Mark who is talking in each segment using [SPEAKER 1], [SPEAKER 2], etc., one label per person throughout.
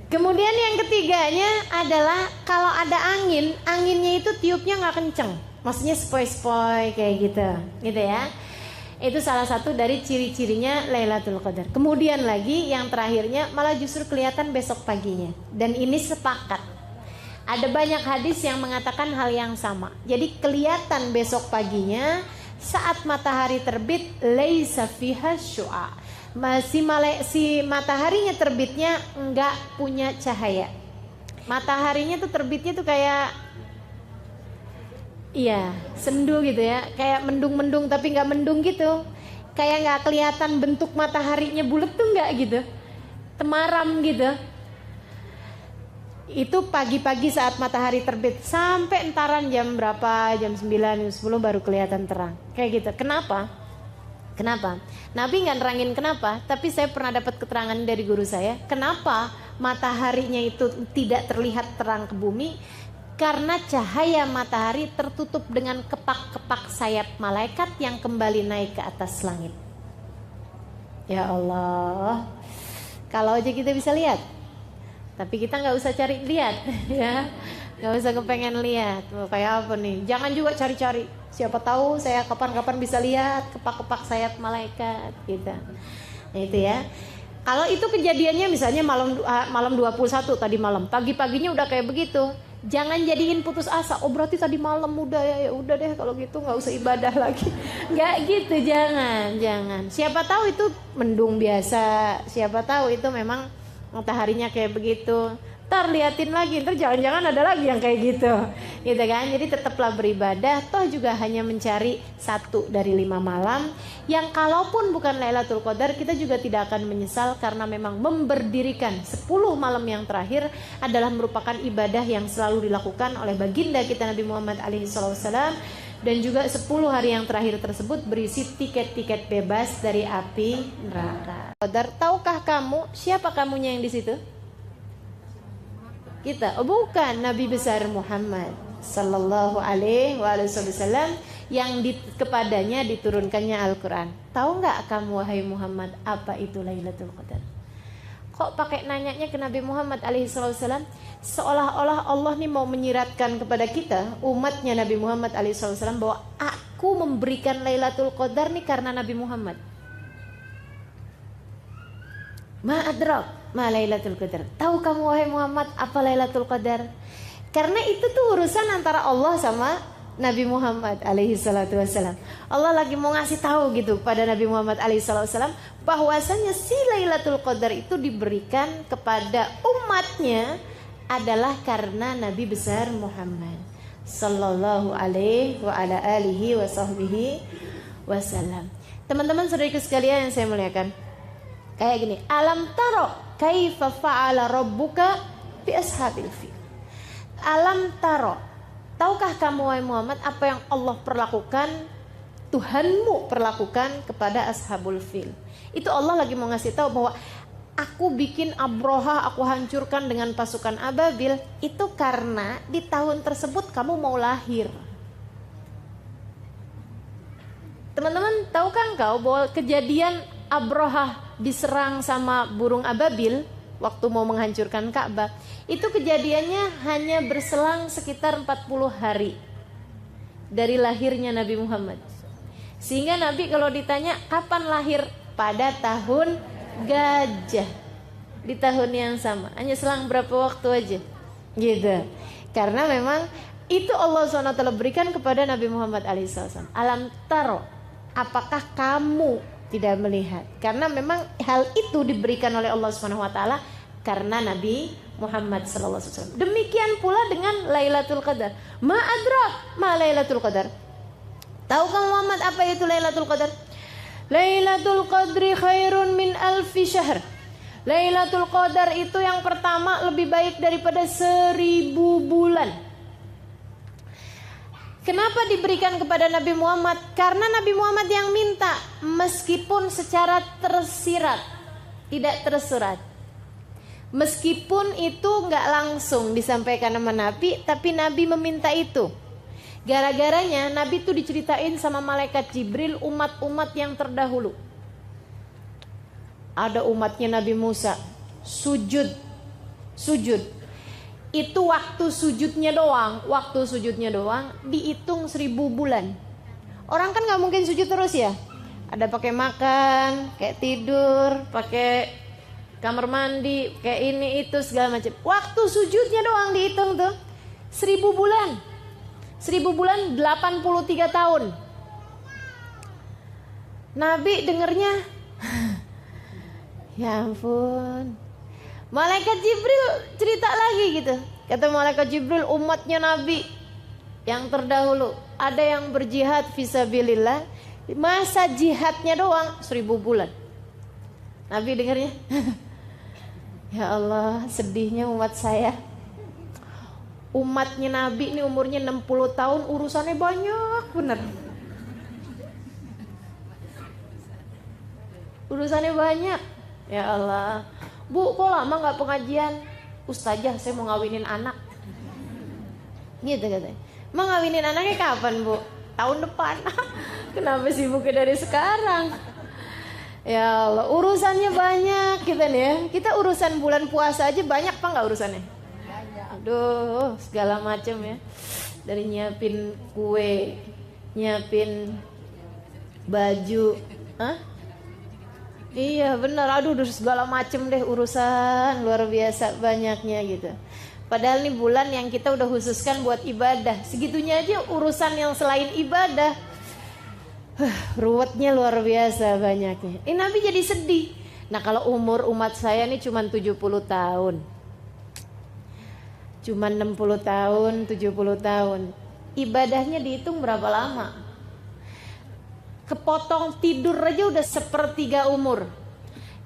[SPEAKER 1] Kemudian yang ketiganya adalah kalau ada angin, anginnya itu tiupnya nggak kenceng, maksudnya sepoi-sepoi kayak gitu ya. Itu salah satu dari ciri-cirinya Lailatul Qadar. Kemudian lagi yang terakhirnya malah justru kelihatan besok paginya. Dan ini sepakat. Ada banyak hadis yang mengatakan hal yang sama. Jadi kelihatan besok paginya saat matahari terbit, laisa fiha syu'a. Si mataharinya terbitnya enggak punya cahaya. Mataharinya tuh terbitnya tuh kayak sendu gitu ya, kayak mendung-mendung tapi nggak mendung gitu, kayak nggak kelihatan bentuk mataharinya bulat tuh nggak gitu, temaram gitu. Itu pagi-pagi saat matahari terbit sampai entaran jam berapa, jam 9, jam 10 baru kelihatan terang kayak gitu. Kenapa? Nabi nggak nerangin kenapa, tapi saya pernah dapat keterangan dari guru saya. Kenapa mataharinya itu tidak terlihat terang ke bumi? Karena cahaya matahari tertutup dengan kepak-kepak sayap malaikat yang kembali naik ke atas langit. Ya Allah, kalau aja kita bisa lihat, tapi kita nggak usah cari lihat, ya, nggak usah kepengen lihat. Kayak apa nih? Jangan juga cari-cari. Siapa tahu saya kapan-kapan bisa lihat kepak-kepak sayap malaikat, gitu. Nah itu ya. Kalau itu kejadiannya misalnya malam 21 tadi malam, pagi-paginya udah kayak begitu. Jangan jadiin putus asa. Oh berarti tadi malam udah ya udah deh kalau gitu nggak usah ibadah lagi. Nggak gitu, jangan. Siapa tahu itu mendung biasa. Siapa tahu itu memang mataharinya kayak begitu. Ntar liatin lagi, ntar jangan-jangan ada lagi yang kayak gitu kan. Jadi tetaplah beribadah. Toh juga hanya mencari 1 dari 5 malam yang kalaupun bukan Lailatul Qadar kita juga tidak akan menyesal, karena memang memberdirikan 10 malam yang terakhir adalah merupakan ibadah yang selalu dilakukan oleh baginda kita Nabi Muhammad SAW. Dan juga 10 hari yang terakhir tersebut berisi tiket-tiket bebas dari api neraka. Qadar, tahukah kamu siapa kamunya yang di situ? Kita, bukan, Nabi besar Muhammad sallallahu alaihi wasallam yang kepadanya diturunkannya Al-Quran. Tahu nggak kamu wahai Muhammad apa itu Lailatul Qadar? Kok pakai nanyanya ke Nabi Muhammad alaihi wasallam? Seolah-olah Allah nih mau menyiratkan kepada kita umatnya Nabi Muhammad alaihi wasallam bahwa aku memberikan Lailatul Qadar nih karena Nabi Muhammad. Ma'adrak ma Lailatul Qadar. Tahu kamu wahai Muhammad apa Lailatul Qadar? Karena itu tuh urusan antara Allah sama Nabi Muhammad alaihi salatu wassalam. Allah lagi mau ngasih tahu gitu pada Nabi Muhammad alaihi salatu wassalam bahwasanya si Lailatul Qadar itu diberikan kepada umatnya adalah karena Nabi besar Muhammad sallallahu alaihi wa ala alihi wa sahbihi wasallam. Teman-teman saudariku sekalian yang saya muliakan, kayak gini, alam taro kaifa fa'ala rabbuka bi ashabil fil. Alam taro, tahukah kamu wahai Muhammad apa yang Allah perlakukan, Tuhanmu perlakukan kepada ashabul fil? Itu Allah lagi mau ngasih tahu bahwa aku bikin Abroha, aku hancurkan dengan pasukan ababil, itu karena di tahun tersebut kamu mau lahir. Teman-teman, tahukah engkau bahwa kejadian Abroha diserang sama burung ababil waktu mau menghancurkan Ka'bah, itu kejadiannya hanya berselang sekitar 40 hari dari lahirnya Nabi Muhammad. Sehingga Nabi kalau ditanya kapan lahir, pada tahun gajah, di tahun yang sama, hanya selang berapa waktu aja gitu. Karena memang itu Allah SWT berikan kepada Nabi Muhammad SAW. Alam taro, apakah kamu tidak melihat? Karena memang hal itu diberikan oleh Allah SWT karena Nabi Muhammad SAW. Demikian pula dengan Lailatul Qadar. Ma'adrak ma Lailatul Qadar. Tahukah Muhammad apa itu Lailatul Qadar? Lailatul Qadri khairun min alfi syahr. Lailatul Qadar itu yang pertama lebih baik daripada 1000 bulan. Kenapa diberikan kepada Nabi Muhammad? Karena Nabi Muhammad yang minta, meskipun secara tersirat, tidak tersurat. Meskipun itu nggak langsung disampaikan sama Nabi, tapi Nabi meminta itu. Gara-garanya Nabi itu diceritain sama malaikat Jibril umat-umat yang terdahulu. Ada umatnya Nabi Musa, sujud sujud. Itu waktu sujudnya doang dihitung 1000 bulan. Orang kan gak mungkin sujud terus ya. Ada pakai makan, kayak tidur, pakai kamar mandi, kayak ini itu segala macam. Waktu sujudnya doang dihitung tuh 1000 bulan. 1000 bulan 83 tahun. Nabi dengernya ya ampun. Malaikat Jibril cerita lagi gitu. Kata malaikat Jibril, umatnya Nabi yang terdahulu ada yang berjihad fisabilillah, masa jihadnya doang 1000 bulan. Nabi dengarnya ya Allah, sedihnya umat saya. Umatnya Nabi ini umurnya 60 tahun, urusannya banyak bener. Urusannya banyak. Ya Allah, Bu, kok lama gak pengajian? Ustazah, saya mau ngawinin anak. Gitu katanya. Mau ngawinin anaknya kapan, Bu? Tahun depan. Kenapa sibuknya dari sekarang? Ya Allah, urusannya banyak kita nih ya. Kita urusan bulan puasa aja banyak apa gak urusannya? Banyak. Aduh, segala macam ya. Dari nyiapin kue, nyiapin baju. Hah? Iya benar, aduh segala macem deh urusan luar biasa banyaknya gitu. Padahal ini bulan yang kita udah khususkan buat ibadah, segitunya aja urusan yang selain ibadah. Ruwetnya luar biasa banyaknya. Ini Nabi jadi sedih. Nah kalau umur umat saya ini cuma 70 tahun, cuma 60 tahun, 70 tahun, ibadahnya dihitung berapa lama? Kepotong tidur aja udah sepertiga umur.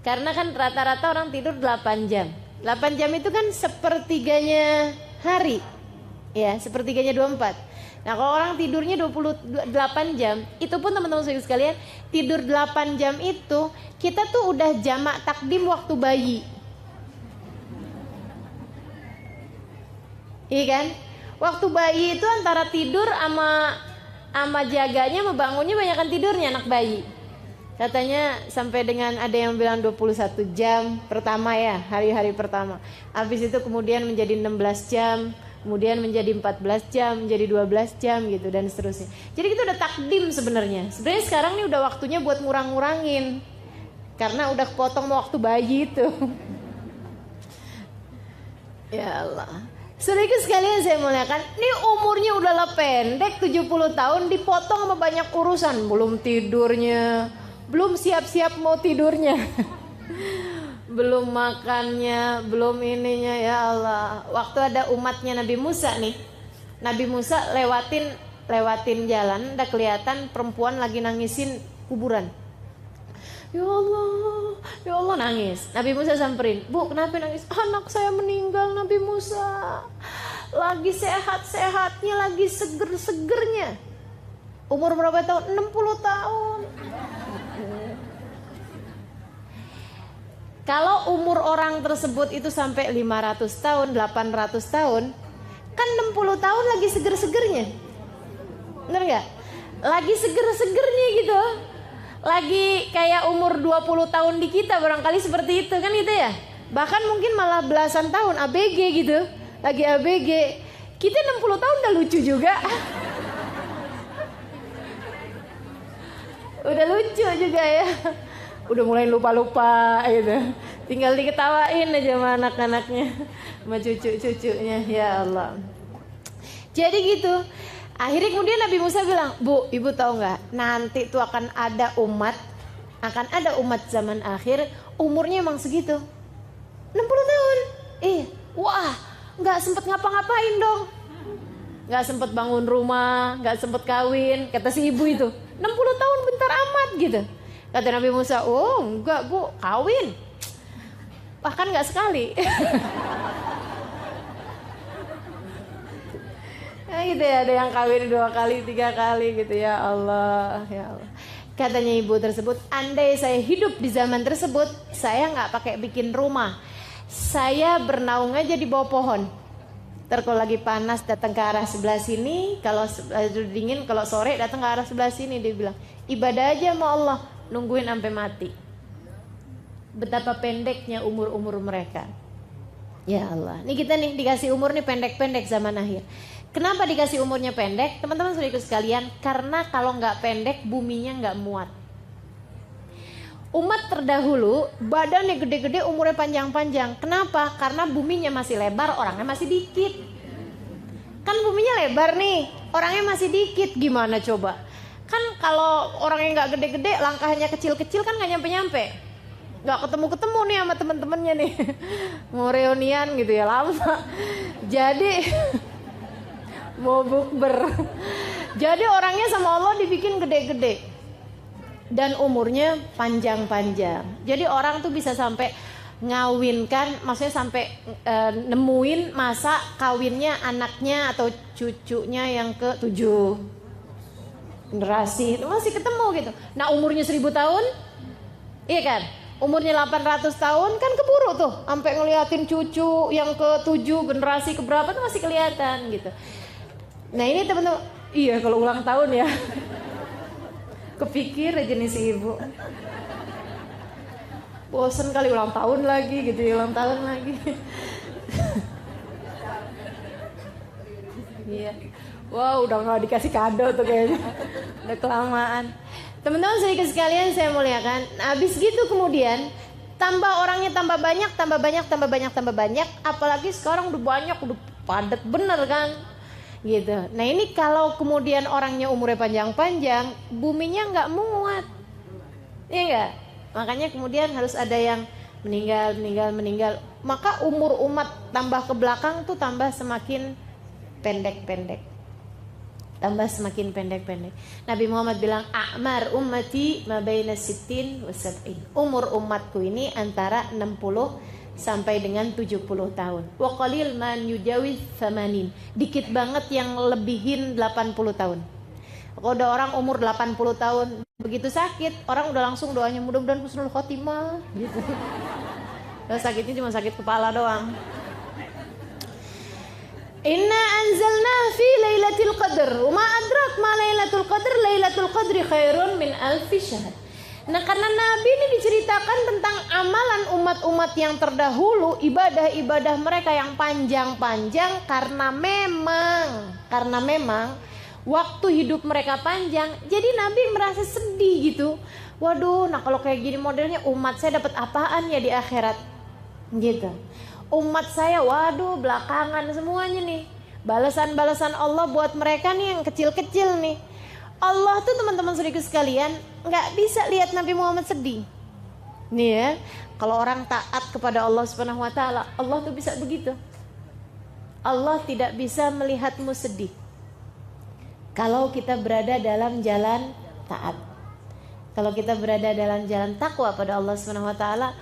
[SPEAKER 1] Karena kan rata-rata orang tidur 8 jam. 8 jam itu kan sepertiganya hari. Ya, sepertiganya 24. Nah, kalau orang tidurnya 28 jam, itu pun teman-teman sekalian, tidur 8 jam itu kita tuh udah jamak takdim waktu bayi. Iya kan? Waktu bayi itu antara tidur sama jaganya membangunnya banyakan tidurnya anak bayi. Katanya sampai dengan ada yang bilang 21 jam pertama ya, hari-hari pertama. Habis itu kemudian menjadi 16 jam, kemudian menjadi 14 jam, menjadi 12 jam gitu dan seterusnya. Jadi itu udah takdim sebenarnya. Sebenarnya sekarang nih udah waktunya buat ngurang-ngurangin. Karena udah kepotong waktu bayi itu. Ya Allah. Saudara sekalian saya muliakan, ini umurnya udahlah pendek 70 tahun dipotong sama banyak urusan, belum tidurnya, belum siap-siap mau tidurnya. Belum makannya, belum ininya, ya Allah. Waktu ada umatnya Nabi Musa nih. Nabi Musa lewatin jalan, udah kelihatan perempuan lagi nangisin kuburan. Ya Allah nangis. Nabi Musa samperin, Bu kenapa nangis? Anak saya meninggal Nabi Musa. Lagi sehat-sehatnya, lagi seger-segernya. Umur berapa tahun? 60 tahun. Kalau umur orang tersebut itu sampai 500 tahun, 800 tahun, kan 60 tahun lagi seger-segernya. Bener gak? Lagi seger-segernya gitu. Lagi kayak umur 20 tahun di kita barangkali seperti itu kan gitu ya. Bahkan mungkin malah belasan tahun ABG gitu. Lagi ABG. Kita 60 tahun udah lucu juga. Udah lucu juga ya. Udah mulai lupa-lupa gitu. Tinggal diketawain aja sama anak-anaknya, sama cucu-cucunya. Ya Allah. Jadi gitu. Akhirnya kemudian Nabi Musa bilang, Bu, ibu tahu nggak? Nanti tuh akan ada umat zaman akhir umurnya emang segitu, 60 tahun. Wah, nggak sempet ngapa-ngapain dong, nggak sempet bangun rumah, nggak sempet kawin. Kata si ibu itu, 60 tahun bentar amat gitu. Kata Nabi Musa, oh enggak Bu, kawin, bahkan nggak sekali. Ya gitu ya, ada yang kawin 2 kali, 3 kali gitu ya Allah, ya Allah. Katanya ibu tersebut, andai saya hidup di zaman tersebut, saya nggak pakai bikin rumah, saya bernaung aja di bawah pohon. Ntar kalau lagi panas datang ke arah sebelah sini, kalau dingin kalau sore datang ke arah sebelah sini. Dia bilang ibadah aja sama Allah, nungguin sampai mati. Betapa pendeknya umur-umur mereka. Ya Allah, nih kita nih dikasih umur nih pendek-pendek zaman akhir. Kenapa dikasih umurnya pendek? Teman-teman sudah ikut sekalian, karena kalau nggak pendek buminya nggak muat. Umat terdahulu badannya gede-gede, umurnya panjang-panjang. Kenapa? Karena buminya masih lebar, orangnya masih dikit. Kan buminya lebar nih, orangnya masih dikit, gimana coba? Kan kalau orangnya nggak gede-gede, langkahnya kecil-kecil kan nggak nyampe-nyampe. Nggak ketemu-ketemu nih sama temen-temennya nih. Mau reunian gitu ya, lama. Jadi mau bukber. Jadi orangnya sama Allah dibikin gede-gede dan umurnya panjang-panjang. Jadi orang tuh bisa sampai ngawinkan, maksudnya sampai nemuin masa kawinnya anaknya atau cucunya yang ke-7 generasi itu masih ketemu gitu. Nah umurnya 1000 tahun, iya kan? Umurnya 800 tahun kan keburu tuh, sampai ngeliatin cucu yang ke-7 generasi keberapa tuh masih kelihatan gitu. Nah ini teman-teman, iya kalau ulang tahun ya, kepikir aja nih si ibu, bosen kali ulang tahun lagi gitu ya, ulang tahun lagi. Iya, wow udah nggak dikasih kado tuh kayaknya, udah kelamaan. Teman-teman sedikit sekalian saya muliakan. Habis gitu kemudian tambah orangnya tambah banyak, tambah banyak, tambah banyak, tambah banyak. Apalagi sekarang udah banyak, udah padat bener kan, gitu. Nah ini kalau kemudian orangnya umurnya panjang-panjang, buminya nggak muat, iya nggak? Makanya kemudian harus ada yang meninggal. Maka umur umat tambah ke belakang tuh tambah semakin pendek-pendek. Tambah semakin pendek-pendek. Nabi Muhammad bilang, a'mar ummati ma baina 60 wa 70. Umur umatku ini antara 60 sampai dengan 70 tahun. Wa qalil man yujawiz 80. Dikit banget yang lebihin 80 tahun. Kalau ada orang umur 80 tahun begitu sakit, orang udah langsung doanya mudah-mudahan husnul khotimah gitu. Sakitnya cuma sakit kepala doang. Inna anzalna fi lailatul qadr. Ma adrak ma lailatul qadr. Lailatul qadri khairun min alfi syahr. Nah karena Nabi ini diceritakan tentang amalan umat-umat yang terdahulu, ibadah-ibadah mereka yang panjang-panjang, karena memang waktu hidup mereka panjang, jadi Nabi merasa sedih gitu. Waduh, nah kalau kayak gini modelnya umat saya dapat apaan ya di akhirat gitu. Umat saya, waduh belakangan semuanya nih. Balasan-balasan Allah buat mereka nih yang kecil-kecil nih. Allah tuh teman-teman saudaraku sekalian gak bisa lihat Nabi Muhammad sedih. Nih ya, kalau orang taat kepada Allah Subhanahu wa ta'ala, Allah tuh bisa begitu. Allah tidak bisa melihatmu sedih kalau kita berada dalam jalan taat. Kalau kita berada dalam jalan takwa pada Allah Subhanahu wa ta'ala,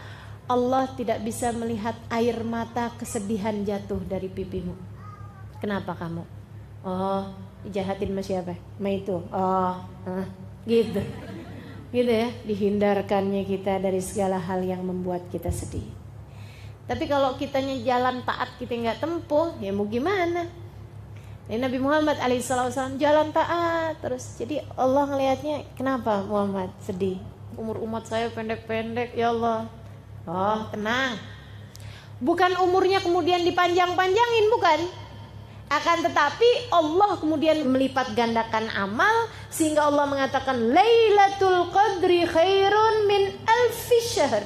[SPEAKER 1] Allah tidak bisa melihat air mata kesedihan jatuh dari pipimu. Kenapa kamu? Oh, dijahatin sama siapa? Sama itu. Oh, gitu. Gitu ya, dihindarkannya kita dari segala hal yang membuat kita sedih. Tapi kalau kitanya jalan taat kita nggak tempuh, ya mau gimana? Ini Nabi Muhammad alaihissalam jalan taat terus. Jadi Allah ngelihatnya, kenapa Muhammad sedih? Umur umat saya pendek-pendek, ya Allah. Oh tenang, bukan umurnya kemudian dipanjang-panjangin, bukan. Akan tetapi Allah kemudian melipat gandakan amal, sehingga Allah mengatakan Lailatul Qadri khairun min alfi syahr.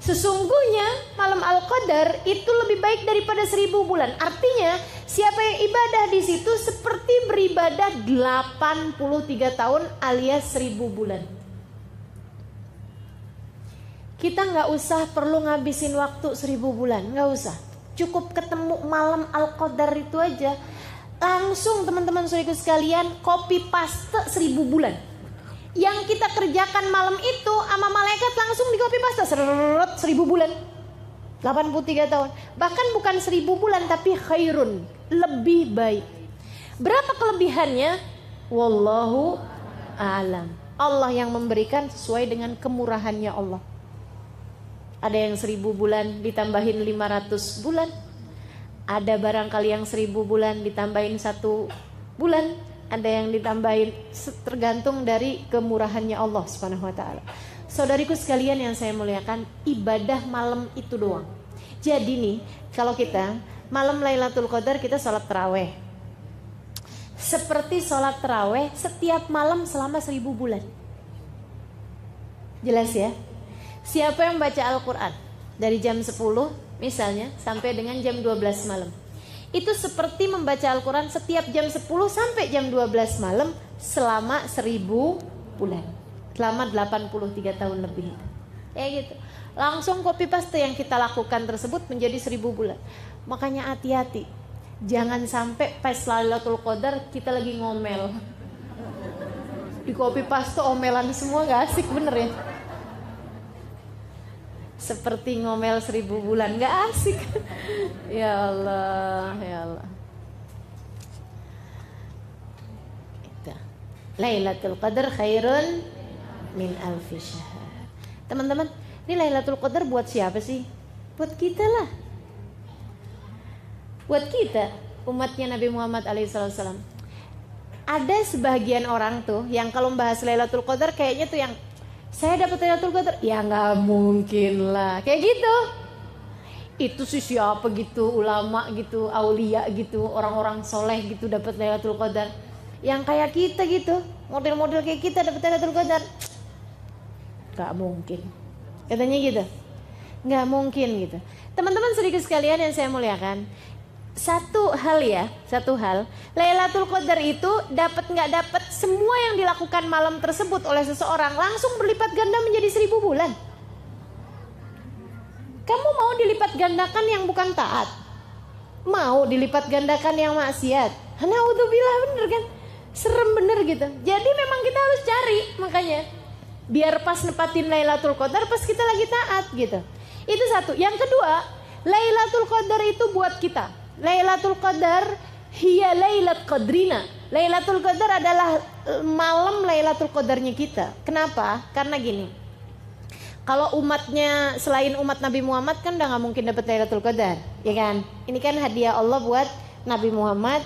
[SPEAKER 1] Sesungguhnya malam Al-Qadar itu lebih baik daripada 1000 bulan. Artinya siapa yang ibadah di situ seperti beribadah 83 tahun alias 1000 bulan. Kita gak usah perlu ngabisin waktu 1000 bulan, gak usah. Cukup ketemu malam Al-Qadar itu aja, langsung teman-teman saudaraku sekalian copy paste 1000 bulan. Yang kita kerjakan malam itu sama malaikat langsung di copy paste 1000 bulan. 83 tahun. Bahkan bukan 1000 bulan tapi khairun, lebih baik. Berapa kelebihannya? Wallahu a'lam. Allah yang memberikan sesuai dengan kemurahannya Allah. Ada yang 1000 bulan ditambahin 500 bulan. Ada barangkali yang 1000 bulan ditambahin 1 bulan. Ada yang ditambahin, tergantung dari kemurahannya Allah Subhanahu wa ta'ala. Saudariku sekalian yang saya muliakan, ibadah malam itu doang. Jadi nih, kalau kita malam Lailatul Qadar kita sholat taraweh. Seperti sholat taraweh setiap malam selama 1000 bulan. Jelas ya? Siapa yang baca Al-Quran dari jam 10 misalnya sampai dengan jam 12 malam, itu seperti membaca Al-Quran setiap jam 10 sampai jam 12 malam selama 1000 bulan, selama 83 tahun lebih. Kayak gitu. Langsung copy paste yang kita lakukan tersebut menjadi 1000 bulan. Makanya hati-hati, jangan sampai pas Lailatul Qadar kita lagi ngomel, di copy paste omelan semua, gak asik bener ya. Seperti ngomel 1000 bulan, gak asik. Ya Allah, ya Allah. Lailatul Qadar khairun min alfi syahr. Teman-teman, ini Lailatul Qadar buat siapa sih? Buat kita lah. Buat kita, umatnya Nabi Muhammad alaihissalam. Ada sebagian orang tuh yang kalau membahas Lailatul Qadar kayaknya tuh yang saya dapat Lailatul Qadar, ya nggak mungkin lah, kayak gitu. Itu sih siapa gitu, ulama gitu, aulia gitu, orang-orang soleh gitu dapat Lailatul Qadar. Yang kayak kita gitu, model-model kayak kita dapat Lailatul Qadar, nggak mungkin. Katanya gitu, nggak mungkin gitu. Teman-teman sedikit sekalian yang saya muliakan, satu hal, Lailatul Qadar itu dapat nggak dapat, semua yang dilakukan malam tersebut oleh seseorang langsung berlipat ganda menjadi 1000 bulan. Kamu mau dilipat gandakan yang bukan taat? Mau dilipat gandakan yang maksiat? Naudzubillah, bener kan? Serem bener gitu. Jadi memang kita harus cari, makanya biar pas nepatin Lailatul Qadar pas kita lagi taat gitu. Itu satu. Yang kedua, Lailatul Qadar itu buat kita. Lailatul Qadar hiya lailat qadrina. Lailatul Qadar adalah malam Lailatul Qadarnya kita. Kenapa? Karena gini. Kalau umatnya selain umat Nabi Muhammad kan udah gak mungkin dapat Lailatul Qadar, ya kan? Ini kan hadiah Allah buat Nabi Muhammad,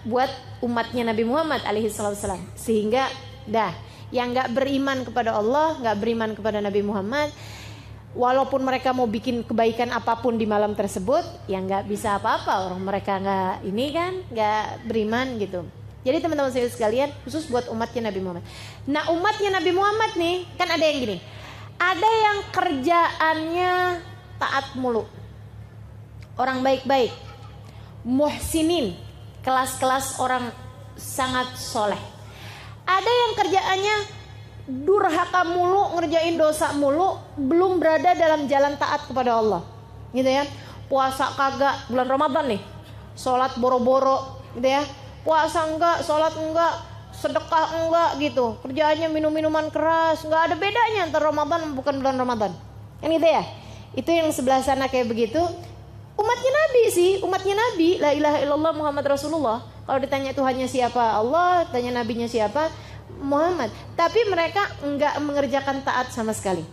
[SPEAKER 1] buat umatnya Nabi Muhammad alaihissalam. Sehingga yang gak beriman kepada Allah, gak beriman kepada Nabi Muhammad, walaupun mereka mau bikin kebaikan apapun di malam tersebut, ya nggak bisa apa-apa, orang mereka nggak beriman gitu. Jadi teman-teman saya sekalian, khusus buat umatnya Nabi Muhammad. Nah, umatnya Nabi Muhammad nih kan ada yang gini, ada yang kerjaannya taat mulu, orang baik-baik, muhsinin, kelas-kelas orang sangat soleh. Ada yang kerjaannya durhaka mulu, ngerjain dosa mulu, belum berada dalam jalan taat kepada Allah, gitu ya. Puasa kagak, bulan Ramadan nih, sholat boro-boro, gitu ya. Puasa enggak, sholat enggak, sedekah enggak, gitu. Kerjaannya minum-minuman keras, nggak ada bedanya antara Ramadan bukan bulan Ramadan, kan gitu ya. Itu yang sebelah sana kayak begitu. Umatnya Nabi sih, umatnya Nabi, la ilaha illallah Muhammad Rasulullah. Kalau ditanya Tuhannya siapa, Allah, tanya nabinya siapa, Muhammad. Tapi mereka enggak mengerjakan taat sama sekali,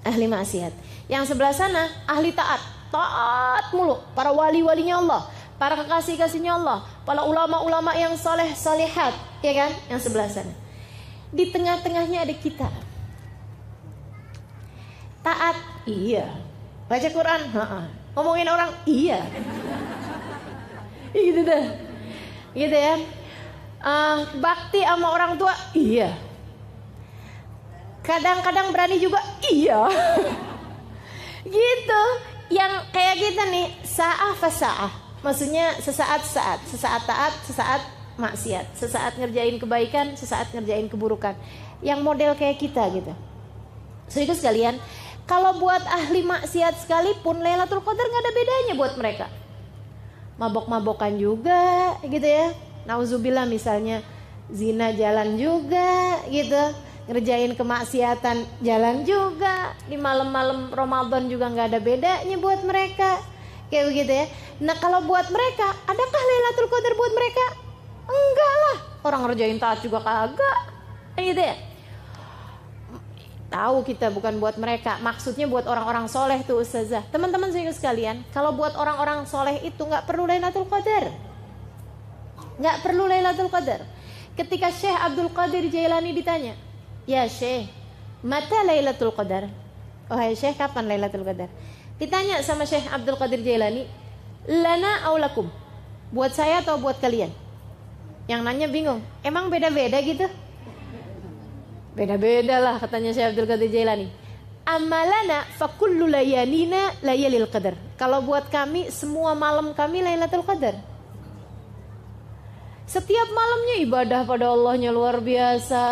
[SPEAKER 1] ahli maksiat. Yang sebelah sana ahli taat, taat mulu, para wali-walinya Allah, para kekasih-kasihnya Allah, para ulama-ulama yang saleh salihat, ya kan? Yang sebelah sana. Di tengah-tengahnya ada kita. Taat, iya. Baca Quran, ngomongin orang, iya. Gitu dah, gitu ya. Bakti sama orang tua, iya. Kadang-kadang berani juga, iya. Gitu. Yang kayak kita nih, sa'ah fasa'ah. Maksudnya sesaat-saat, sesaat taat, sesaat maksiat, sesaat ngerjain kebaikan, sesaat ngerjain keburukan. Yang model kayak kita gitu. Serius sekalian, kalau buat ahli maksiat sekalipun Lailatul Qadar gak ada bedanya buat mereka. Mabok-mabokan juga gitu ya. Nauzubillah, misalnya zina jalan juga gitu, ngerjain kemaksiatan jalan juga, di malam-malam Ramadan juga nggak ada bedanya buat mereka, kayak begitu ya. Nah, kalau buat mereka, adakah Lailatul Qadar buat mereka? Enggak lah, orang ngerjain taat juga kagak, kayak gitu ya. Tahu kita bukan buat mereka, maksudnya buat orang-orang soleh tuh ustazah. Teman-teman sekalian, kalau buat orang-orang soleh itu nggak perlu Lailatul Qadar. Nggak perlu Lailatul Qadar. Ketika Syekh Abdul Qadir Jailani ditanya, ya Syekh, mata Lailatul Qadar? Oh hai Syekh, kapan Lailatul Qadar? Ditanya sama Syekh Abdul Qadir Jailani, lana aulakum, buat saya atau buat kalian? Yang nanya bingung, emang beda-beda gitu? Beda-beda lah katanya Syekh Abdul Qadir Jailani. Amalana fakullu layalina layalil qadar. Kalau buat kami, semua malam kami Lailatul Qadar. Setiap malamnya ibadah pada Allahnya luar biasa,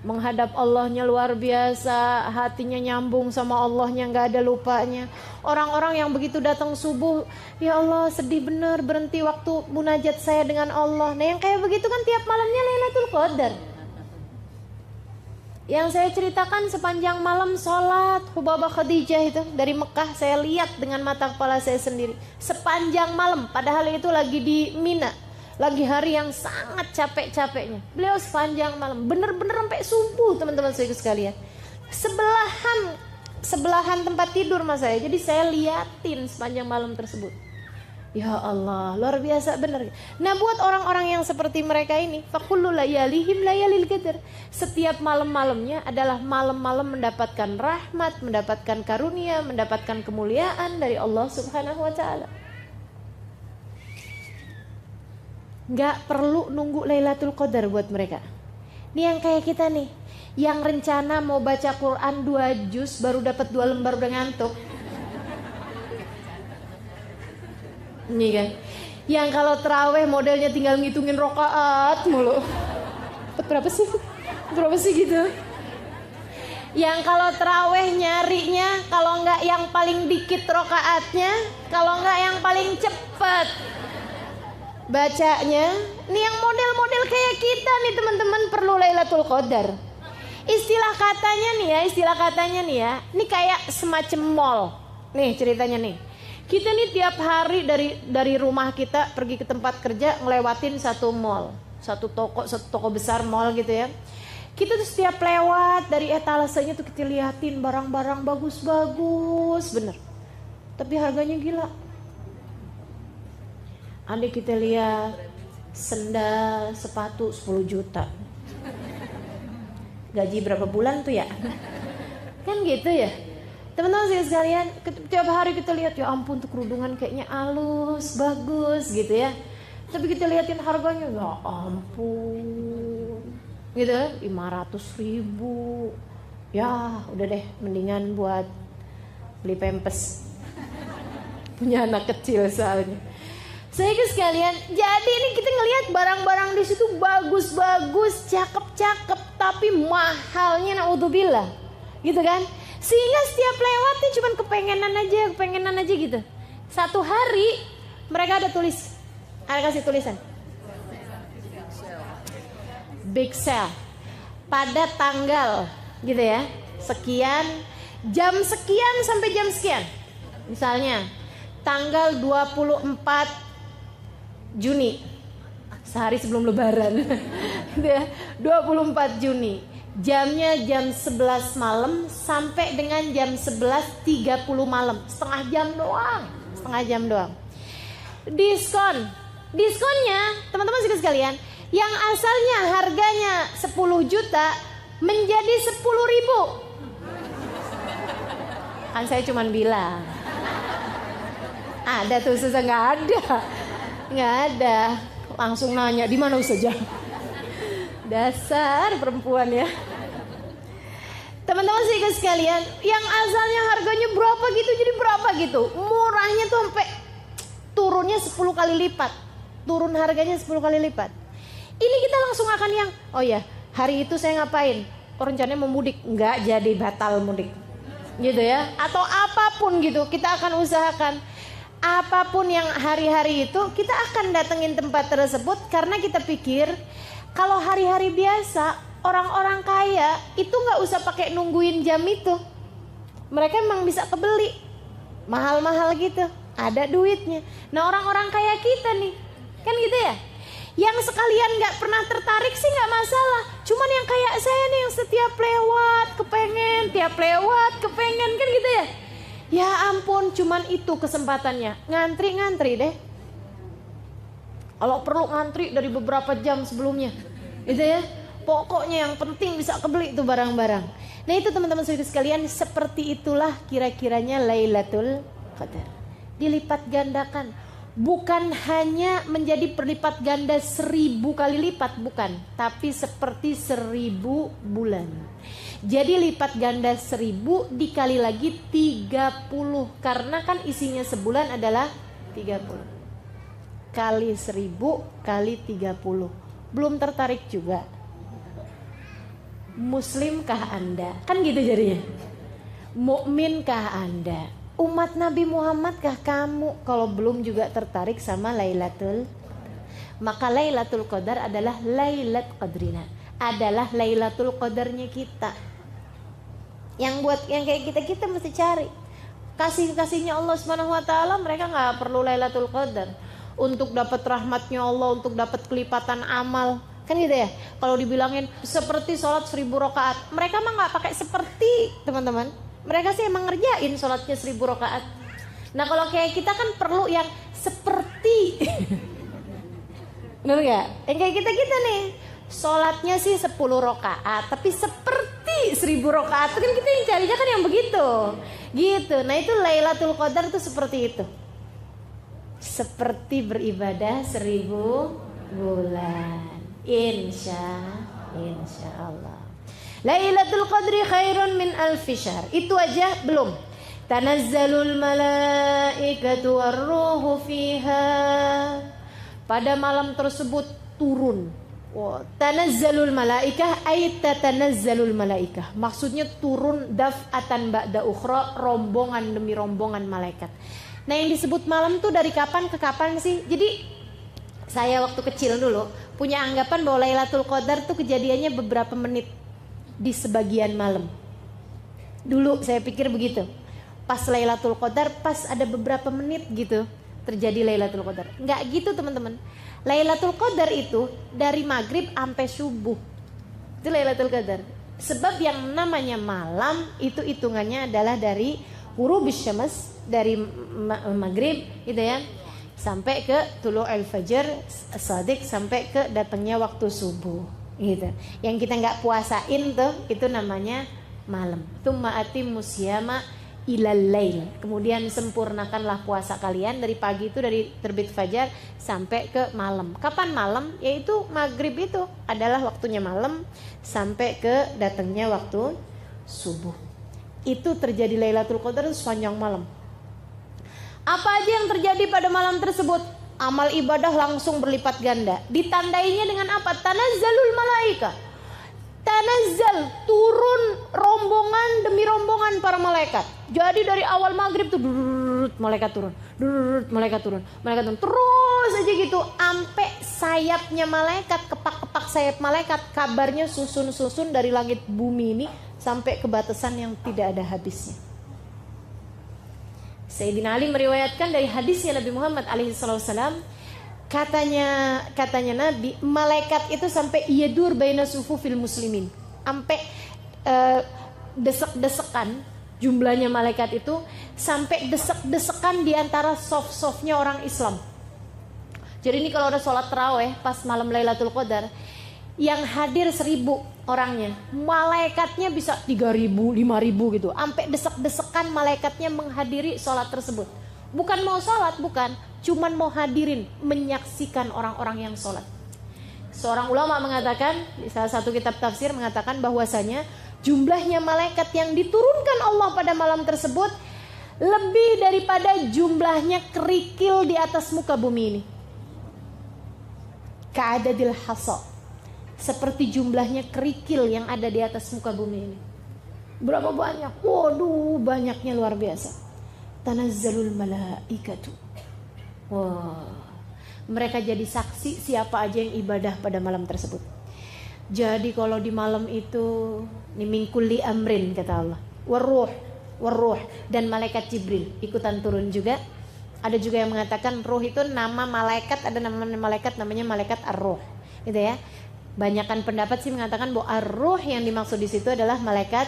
[SPEAKER 1] menghadap Allahnya luar biasa, hatinya nyambung sama Allahnya, gak ada lupanya. Orang-orang yang begitu datang subuh, ya Allah sedih bener, berhenti waktu munajat saya dengan Allah. Nah yang kayak begitu kan tiap malamnya Lailatul Qadar. Yang saya ceritakan sepanjang malam sholat Hubabah Khadijah itu dari Mekah, saya lihat dengan mata kepala saya sendiri sepanjang malam, padahal itu lagi di Mina, lagi hari yang sangat capek-capeknya. Beliau sepanjang malam, bener-bener sampai subuh teman-teman saya sekalian. Sebelahan tempat tidur mas saya, jadi saya liatin sepanjang malam tersebut. Ya Allah, luar biasa benar. Nah buat orang-orang yang seperti mereka ini, fakullu layalihim layalil qadar. Setiap malam-malamnya adalah malam-malam mendapatkan rahmat, mendapatkan karunia, mendapatkan kemuliaan dari Allah Subhanahu wa taala. Gak perlu nunggu Lailatul Qadar buat mereka. Ini yang kayak kita nih, yang rencana mau baca Quran 2 juz baru dapat 2 lembar udah ngantuk. Ini kan, yang kalau terawih modelnya tinggal ngitungin rokaat mulu. Berapa sih gitu. Yang kalau terawih nyarinya, kalau nggak yang paling dikit rokaatnya, kalau nggak yang paling cepet bacanya. Ini yang model-model kayak kita nih teman-teman perlu Lailatul Qadar. Istilah katanya nih ya, ini kayak semacam mall. Nih ceritanya nih. Kita nih tiap hari dari rumah kita pergi ke tempat kerja ngelewatin satu mall, satu toko besar mall gitu ya. Kita tuh setiap lewat dari etalasenya tuh kita liatin barang-barang bagus-bagus bener. Tapi harganya gila. Andai kita lihat sendal, sepatu 10 juta. Gaji berapa bulan tuh ya? Kan gitu ya. Teman-teman sekalian, tiap hari kita lihat ya ampun tuh kerudungan kayaknya halus, bagus gitu ya. Tapi kita liatin harganya ya ampun. Gitu 500.000. Ya udah deh mendingan buat beli pampers. Punya anak kecil soalnya. Saya sekalian, jadi ini kita ngelihat barang-barang di situ bagus-bagus, cakep-cakep, tapi mahalnya naudzubillah. Gitu kan? Sehingga setiap lewatnya cuman kepengenan aja gitu. Satu hari mereka ada kasih tulisan big sale pada tanggal gitu ya, sekian, jam sekian sampai jam sekian. Misalnya tanggal 24 Juni, sehari sebelum lebaran gitu ya, 24 Juni. Jamnya jam 11 malam sampai dengan jam 11.30 malam. Setengah jam doang. Diskonnya teman-teman sekalian, yang asalnya harganya 10 juta menjadi 10.000. Kan saya cuman bilang ada tuh, susah nggak ada. Langsung nanya di mana Ustazah. Dasar perempuan ya. Teman-teman sih sekalian, yang asalnya harganya berapa gitu jadi berapa gitu. Murahnya tuh sampai turunnya 10 kali lipat. Turun harganya 10 kali lipat. Ini kita langsung akan yang, oh ya, hari itu saya ngapain? Oh, rencananya mau mudik, enggak jadi batal mudik. Gitu ya. Atau apapun gitu, kita akan usahakan apapun yang hari-hari itu kita akan datengin tempat tersebut karena kita pikir kalau hari-hari biasa orang-orang kaya itu nggak usah pakai nungguin jam itu, mereka emang bisa kebeli mahal-mahal gitu, ada duitnya. Nah orang-orang kaya kita nih kan gitu ya, yang sekalian nggak pernah tertarik sih nggak masalah, cuman yang kayak saya nih yang setiap lewat kepengen kan gitu ya. Ya ampun, cuman itu kesempatannya, ngantri deh. Kalau perlu ngantri dari beberapa jam sebelumnya gitu ya. pokoknya yang penting bisa kebeli itu barang-barang. Nah itu teman-teman saudara sekalian, seperti itulah kira-kiranya Lailatul Qadar. Dilipat gandakan, bukan hanya menjadi berlipat ganda 1000 kali lipat, bukan, tapi seperti 1000 bulan. Jadi lipat ganda 1000 dikali lagi 30, karena kan isinya sebulan adalah 30 kali 1000 kali 30. Belum tertarik juga? Muslimkah Anda? Kan gitu jadinya. Mukminkah Anda? Umat Nabi Muhammadkah kamu? Kalau belum juga tertarik sama Lailatul, maka Lailatul Qadar adalah Lailat Qadrina, adalah Lailatul Qadarnya kita. Yang kayak kita mesti cari. Kasih-kasihnya Allah Subhanahu wa taala, mereka enggak perlu Lailatul Qadar untuk dapat rahmatnya Allah, untuk dapat kelipatan amal. Kan gitu ya. Kalau dibilangin seperti sholat 1000 rakaat, mereka mah nggak pakai seperti, teman-teman. Mereka sih emang ngerjain sholatnya 1000 rakaat. Nah kalau kayak kita kan perlu yang seperti. Bener gak? Yang kayak kita nih, sholatnya sih 10 rakaat, tapi seperti 1000 rakaat. Kan kita yang carinya kan yang begitu. Gitu. Nah itu Lailatul Qadar tuh seperti itu. Seperti beribadah 1000 bulan. Insya Allah. Lailatul Qadri khairun min alfi syahr. Itu aja belum. Tanazzalul malaikatu warruhu fiha. Pada malam tersebut turun. Tanazzalul malaikah ay tatanazzalul malaikah. Maksudnya turun daf'atan ba'da ukhra, rombongan demi rombongan malaikat. Nah yang disebut malam tuh dari kapan ke kapan sih? Jadi saya waktu kecil dulu punya anggapan bahwa Lailatul Qadar tuh kejadiannya beberapa menit di sebagian malam. Dulu saya pikir begitu. Pas Lailatul Qadar pas ada beberapa menit gitu terjadi Lailatul Qadar. Enggak gitu teman-teman. Lailatul Qadar itu dari maghrib sampai subuh. Itu Lailatul Qadar. Sebab yang namanya malam itu hitungannya adalah dari ghurubus syams, dari maghrib gitu ya, sampai ke tulu'ul fajr as-shadiq, sampai ke datangnya waktu subuh gitu. Yang kita nggak puasain tuh itu namanya malam. Tsumma atimmus syiyama ilal lail. Kemudian sempurnakanlah puasa kalian dari pagi itu, dari terbit fajar sampai ke malam. Kapan malam? Yaitu maghrib itu adalah waktunya malam sampai ke datangnya waktu subuh. Itu terjadi Lailatul Qadar sepanjang malam. Apa aja yang terjadi pada malam tersebut? Amal ibadah langsung berlipat ganda. Ditandainya dengan apa? Tanazzalul malaika. Tanazzal, turun rombongan demi rombongan para malaikat. Jadi dari awal maghrib tuh malaikat turun, malaikat turun, malaikat turun. Terus aja gitu sampai sayapnya malaikat, kepak-kepak sayap malaikat, kabarnya susun-susun dari langit bumi ini sampai ke batasan yang tidak ada habisnya. Sayyidina Ali meriwayatkan dari hadisnya Nabi Muhammad alaihissalam, katanya Nabi, malaikat itu sampai yadur baina sufufil muslimin, sampai desek-desekan, jumlahnya malaikat itu sampai desek-desekan di antara sof-sofnya orang Islam. Jadi ini kalau ada sholat tarawih pas malam Lailatul Qadar, yang hadir 1000 orangnya, malaikatnya bisa 3000, 5000 gitu, sampai desek-desekan malaikatnya menghadiri sholat tersebut. Bukan mau sholat, bukan, cuman mau hadirin, menyaksikan orang-orang yang sholat. Seorang ulama mengatakan, di salah satu kitab tafsir mengatakan bahwasanya jumlahnya malaikat yang diturunkan Allah pada malam tersebut lebih daripada jumlahnya kerikil di atas muka bumi ini. Ka'adadil hasa, seperti jumlahnya kerikil yang ada di atas muka bumi ini. Berapa banyak? Waduh, banyaknya luar biasa. Tanazzalul malaikatu. Wah, mereka jadi saksi siapa aja yang ibadah pada malam tersebut. Jadi kalau di malam itu ni min kulli amrin kata Allah. Waruh dan malaikat Jibril ikutan turun juga. Ada juga yang mengatakan ruh itu nama malaikat, ada nama malaikat namanya malaikat ar-ruh. Gitu ya. Banyakan pendapat sih mengatakan bahwa ar-ruh yang dimaksud di situ adalah malaikat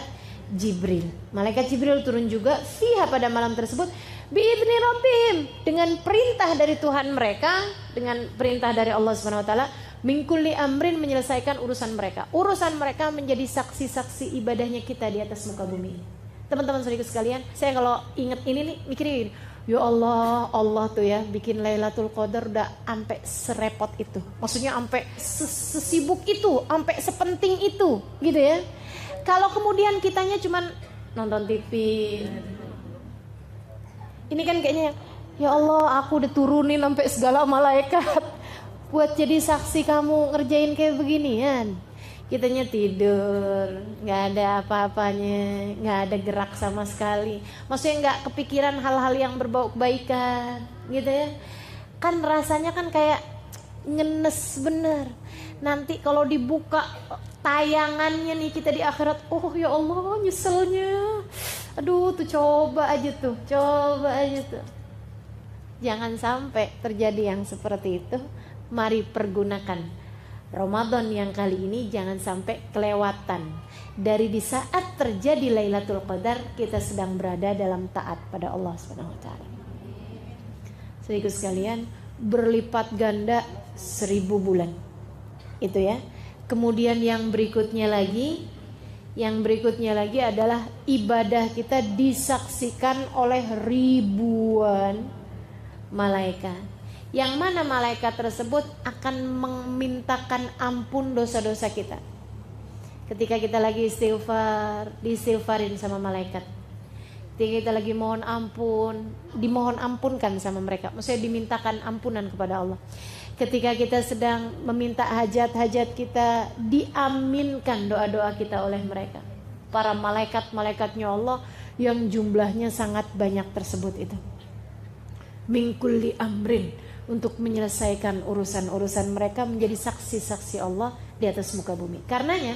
[SPEAKER 1] Jibril. Malaikat Jibril turun juga fiha pada malam tersebut biidzni rabbihim, dengan perintah dari Tuhan mereka, dengan perintah dari Allah Subhanahu wa taala, min kulli amrin, menyelesaikan urusan mereka. Urusan mereka menjadi saksi-saksi ibadahnya kita di atas muka bumi. Teman-teman saudaraku sekalian, saya kalau ingat ini nih mikirnya gini, ya Allah, Allah tuh ya bikin Lailatul Qadar udah sampai serepot itu. Maksudnya sampai sesibuk itu, sampai sepenting itu, gitu ya. Kalau kemudian kitanya cuman nonton TV, ini kan kayaknya ya Allah, aku udah turunin sampai segala malaikat buat jadi saksi kamu ngerjain kayak beginian. Kitanya tidur, nggak ada apa-apanya, nggak ada gerak sama sekali. Maksudnya nggak kepikiran hal-hal yang berbau kebaikan, gitu ya. Kan rasanya kan kayak ngenes bener. Nanti kalau dibuka tayangannya nih kita di akhirat, oh ya Allah nyeselnya. Aduh tuh coba aja tuh. Jangan sampai terjadi yang seperti itu. Mari pergunakan Ramadan yang kali ini, jangan sampai kelewatan. Dari di saat terjadi Lailatul Qadar, kita sedang berada dalam taat pada Allah Subhanahu wa taala. Saudaraku sekalian, berlipat ganda 1000 bulan. Itu ya. Kemudian yang berikutnya lagi adalah ibadah kita disaksikan oleh ribuan malaikat. Yang mana malaikat tersebut akan memintakan ampun dosa-dosa kita. Ketika kita lagi istighfar, diistighfarin sama malaikat. Ketika kita lagi mohon ampun, dimohon ampunkan sama mereka. Maksudnya dimintakan ampunan kepada Allah. Ketika kita sedang meminta hajat-hajat kita, diaminkan doa-doa kita oleh mereka. Para malaikat-malaikatnya Allah yang jumlahnya sangat banyak tersebut itu. Min kulli amrin, untuk menyelesaikan urusan-urusan mereka, menjadi saksi-saksi Allah di atas muka bumi. Karenanya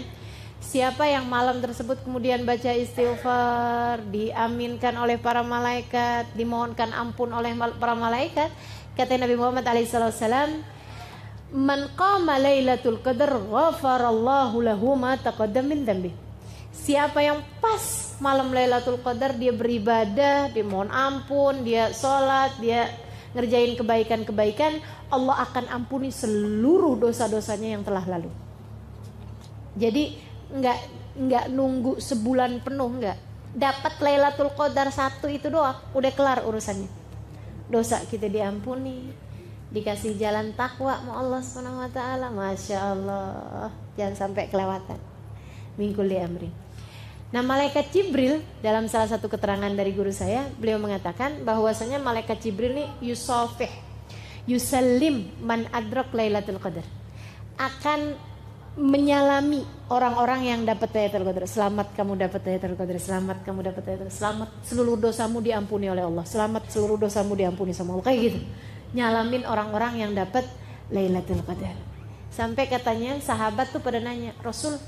[SPEAKER 1] siapa yang malam tersebut kemudian baca istighfar, diaminkan oleh para malaikat, dimohonkan ampun oleh para malaikat, kata Nabi Muhammad SAW, man qama lailatul qadar ghafarallahu lahu ma taqaddam min dhanbi. Siapa yang pas malam Lailatul Qadar dia beribadah, dia mohon ampun, dia sholat, dia ngerjain kebaikan-kebaikan, Allah akan ampuni seluruh dosa-dosanya yang telah lalu. Jadi nggak nunggu sebulan penuh, nggak. Dapat Lailatul Qadar 1 itu doang, udah kelar urusannya. Dosa kita diampuni, dikasih jalan takwa sama Allah Subhanahu wa taala. Masya Allah, jangan sampai kelewatan. Min kulli amrin. Nah, malaikat Jibril dalam salah satu keterangan dari guru saya, beliau mengatakan bahwasanya malaikat Jibril ini yusafih, yusallim man adrak Lailatul Qadar, akan menyalami orang-orang yang dapat Lailatul Qadar. Selamat kamu dapat Lailatul Qadar, selamat kamu dapat Lailatul Qadar, selamat seluruh dosamu diampuni oleh Allah, selamat seluruh dosamu diampuni sama Allah, kayak gitu. Nyalamin orang-orang yang dapat Lailatul Qadar. Sampai katanya sahabat tuh pada nanya, Rasul,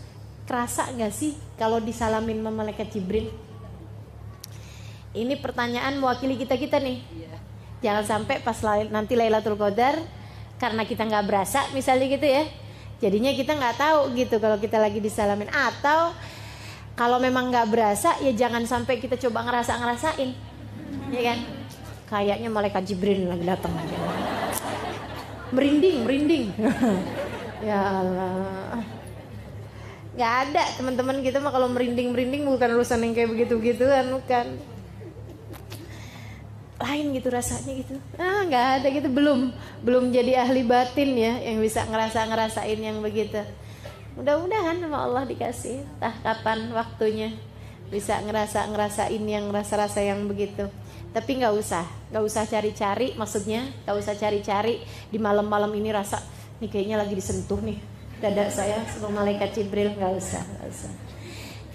[SPEAKER 1] kerasa gak sih kalau disalamin sama malaikat Jibril? Ini pertanyaan mewakili kita nih. Jangan sampai pas nanti Lailatul Qadar, karena kita gak berasa misalnya gitu ya, jadinya kita gak tahu gitu kalau kita lagi disalamin. Atau kalau memang gak berasa, ya jangan sampai kita coba ngerasain, ya kan? Kayaknya malaikat Jibril lagi datang. Merinding. Ya Allah. Gak ada teman-teman kita mah kalau merinding bukan urusan yang kayak begitu-begituan, bukan. Lain gitu rasanya gitu. Gak ada gitu, belum jadi ahli batin ya yang bisa ngerasain yang begitu. Mudah-mudahan sama Allah dikasih entah kapan waktunya bisa ngerasain yang rasa-rasa yang begitu. Tapi nggak usah cari-cari, maksudnya nggak usah cari-cari di malam-malam ini rasa nih kayaknya lagi disentuh nih dada saya sama malaikat Jibril, nggak usah.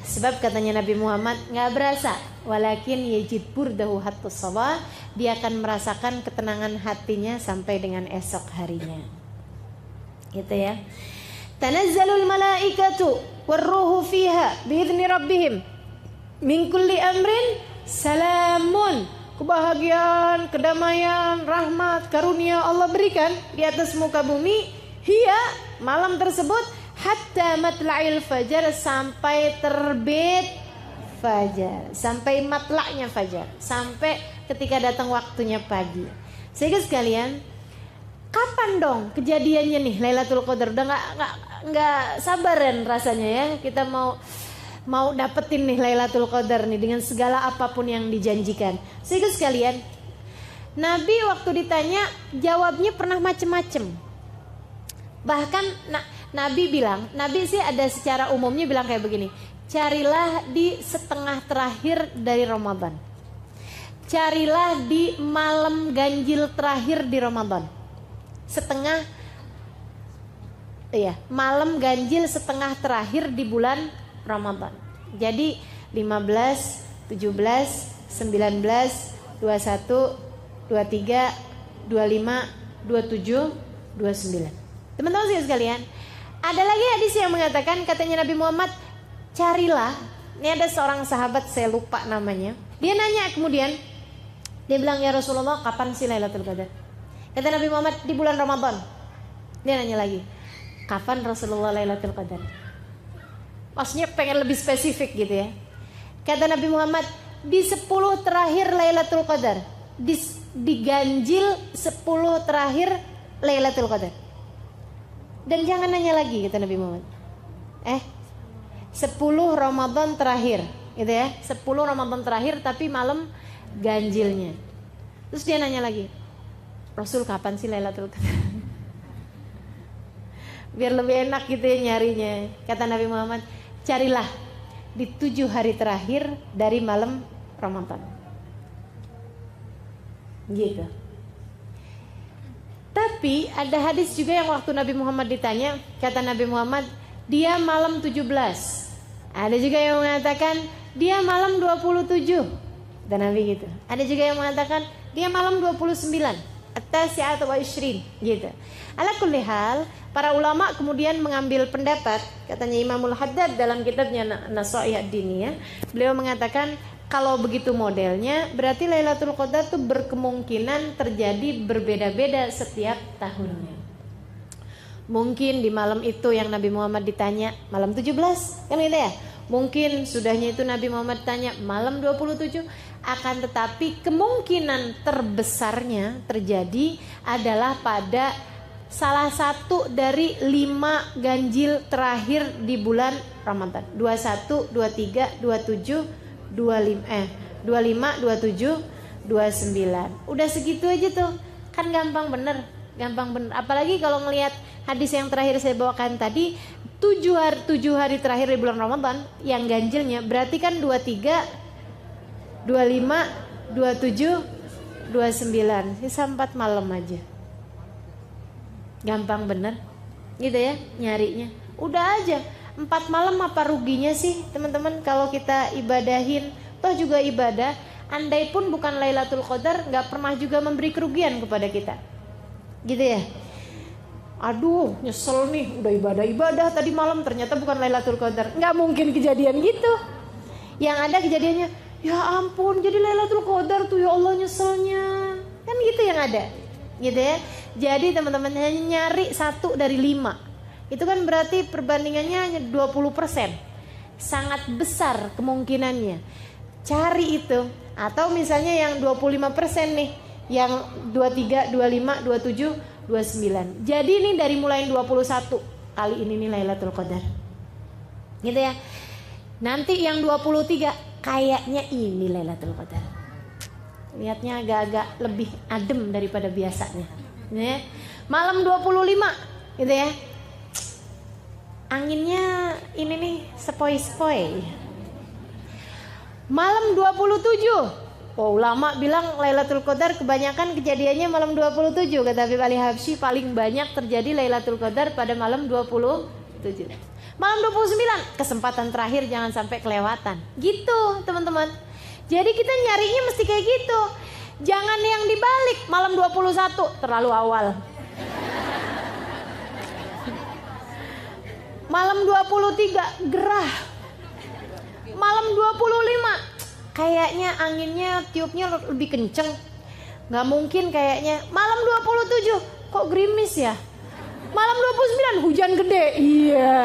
[SPEAKER 1] Sebab katanya Nabi Muhammad nggak berasa, walakin yajid burdahu hattus sabah, dia akan merasakan ketenangan hatinya sampai dengan esok harinya. Gitu ya. Tanazzalul malaikatu warruhu fiha biidzni rabbihim min kulli amrin salamun. Kebahagiaan, kedamaian, rahmat, karunia Allah berikan di atas muka bumi. Hiya, malam tersebut, hatta matla'il fajar, sampai terbit fajar, sampai matla'nya fajar, sampai ketika datang waktunya pagi. Sehingga sekalian, kapan dong kejadiannya nih Lailatul Qadar? Udah nggak sabaran rasanya ya, kita mau dapetin nih Lailatul Qadar nih dengan segala apapun yang dijanjikan. Sehingga sekalian, Nabi waktu ditanya jawabnya pernah macem-macem. Bahkan Nabi bilang, Nabi sih ada secara umumnya bilang kayak begini, carilah di setengah terakhir dari Ramadan, carilah di malam ganjil terakhir di Ramadan, malam ganjil setengah terakhir di bulan Ramadan. Jadi 15, 17, 19, 21, 23, 25, 27, 29. Teman-teman sekalian, ada lagi hadis yang mengatakan, katanya Nabi Muhammad, carilah, ini ada seorang sahabat saya lupa namanya, dia nanya kemudian, dia bilang, ya Rasulullah, kapan sih Lailatul Qadar? Kata Nabi Muhammad, di bulan Ramadan. Dia nanya lagi, kapan Rasulullah Lailatul Qadar? Maksudnya pengen lebih spesifik gitu ya. Kata Nabi Muhammad, di 10 terakhir Lailatul Qadar, di ganjil 10 terakhir Lailatul Qadar. Dan jangan nanya lagi, kata Nabi Muhammad, 10 Ramadan terakhir gitu ya, 10 Ramadan terakhir tapi malam ganjilnya. Terus dia nanya lagi, Rasul kapan sih Lailatul Qadar? Biar lebih enak gitu ya nyarinya. Kata Nabi Muhammad, carilah di 7 hari terakhir dari malam Ramadan. Gitu. Tapi ada hadis juga yang waktu Nabi Muhammad ditanya, kata Nabi Muhammad, dia malam 17. Ada juga yang mengatakan dia malam 27. Dan Nabi gitu. Ada juga yang mengatakan dia malam 29. At-tasi'ah wa 20 gitu. Ala kulli hal, para ulama kemudian mengambil pendapat, katanya Imamul Haddad dalam kitabnya Nasaih ad-Diniyah, beliau mengatakan kalau begitu modelnya berarti Lailatul Qadar itu berkemungkinan terjadi berbeda-beda setiap tahunnya. Mungkin di malam itu yang Nabi Muhammad ditanya malam 17, kan gitu ya. Mungkin sudahnya itu Nabi Muhammad tanya malam 27. Akan tetapi kemungkinan terbesarnya terjadi adalah pada salah satu dari 5 ganjil terakhir di bulan Ramadan. 21, 23, 27, 25, 27, 29. Udah segitu aja tuh. Kan gampang bener. Apalagi kalau ngelihat hadis yang terakhir saya bawakan tadi, 7 hari terakhir di bulan Ramadan yang ganjilnya berarti kan 23, 25, 27, 29. Sisa 4 malam aja. Gampang bener. Gitu ya nyarinya. Udah aja. 4 malam apa ruginya sih teman-teman kalau kita ibadahin, toh juga ibadah. Andai pun bukan Lailatul Qadar, gak pernah juga memberi kerugian kepada kita. Gitu ya. Aduh nyesel nih, udah ibadah tadi malam ternyata bukan Lailatul Qadar. Gak mungkin kejadian gitu. Yang ada kejadiannya, ya ampun jadi Lailatul Qadar tuh, ya Allah nyeselnya. Kan gitu yang ada. Gitu ya. Jadi teman-teman hanya nyari 1 dari 5. Itu kan berarti perbandingannya hanya 20%. Sangat besar kemungkinannya. Cari itu. Atau misalnya yang 25% nih, yang 23, 25, 27, 29. Jadi ini dari mulai 21 kali ini nih Lailatul Qadar. Gitu ya. Nanti yang 23 kayaknya ini Lailatul Qadar. Lihatnya agak-agak lebih adem daripada biasanya. Ya. Malam 25 gitu ya. Anginnya ini nih sepoi-sepoi. Malam 27. Ulama bilang Lailatul Qadar kebanyakan kejadiannya malam 27. Kata Habib Ali Habsyi paling banyak terjadi Lailatul Qadar pada malam 27. Malam 29 kesempatan terakhir jangan sampai kelewatan. Gitu teman-teman. Jadi kita nyarinya mesti kayak gitu. Jangan yang dibalik malam 21 terlalu awal. Malam 23 gerah. Malam 25 kayaknya anginnya tiupnya lebih kenceng. Gak mungkin kayaknya. Malam 27 kok gerimis ya. Malam 29 hujan gede. Iya.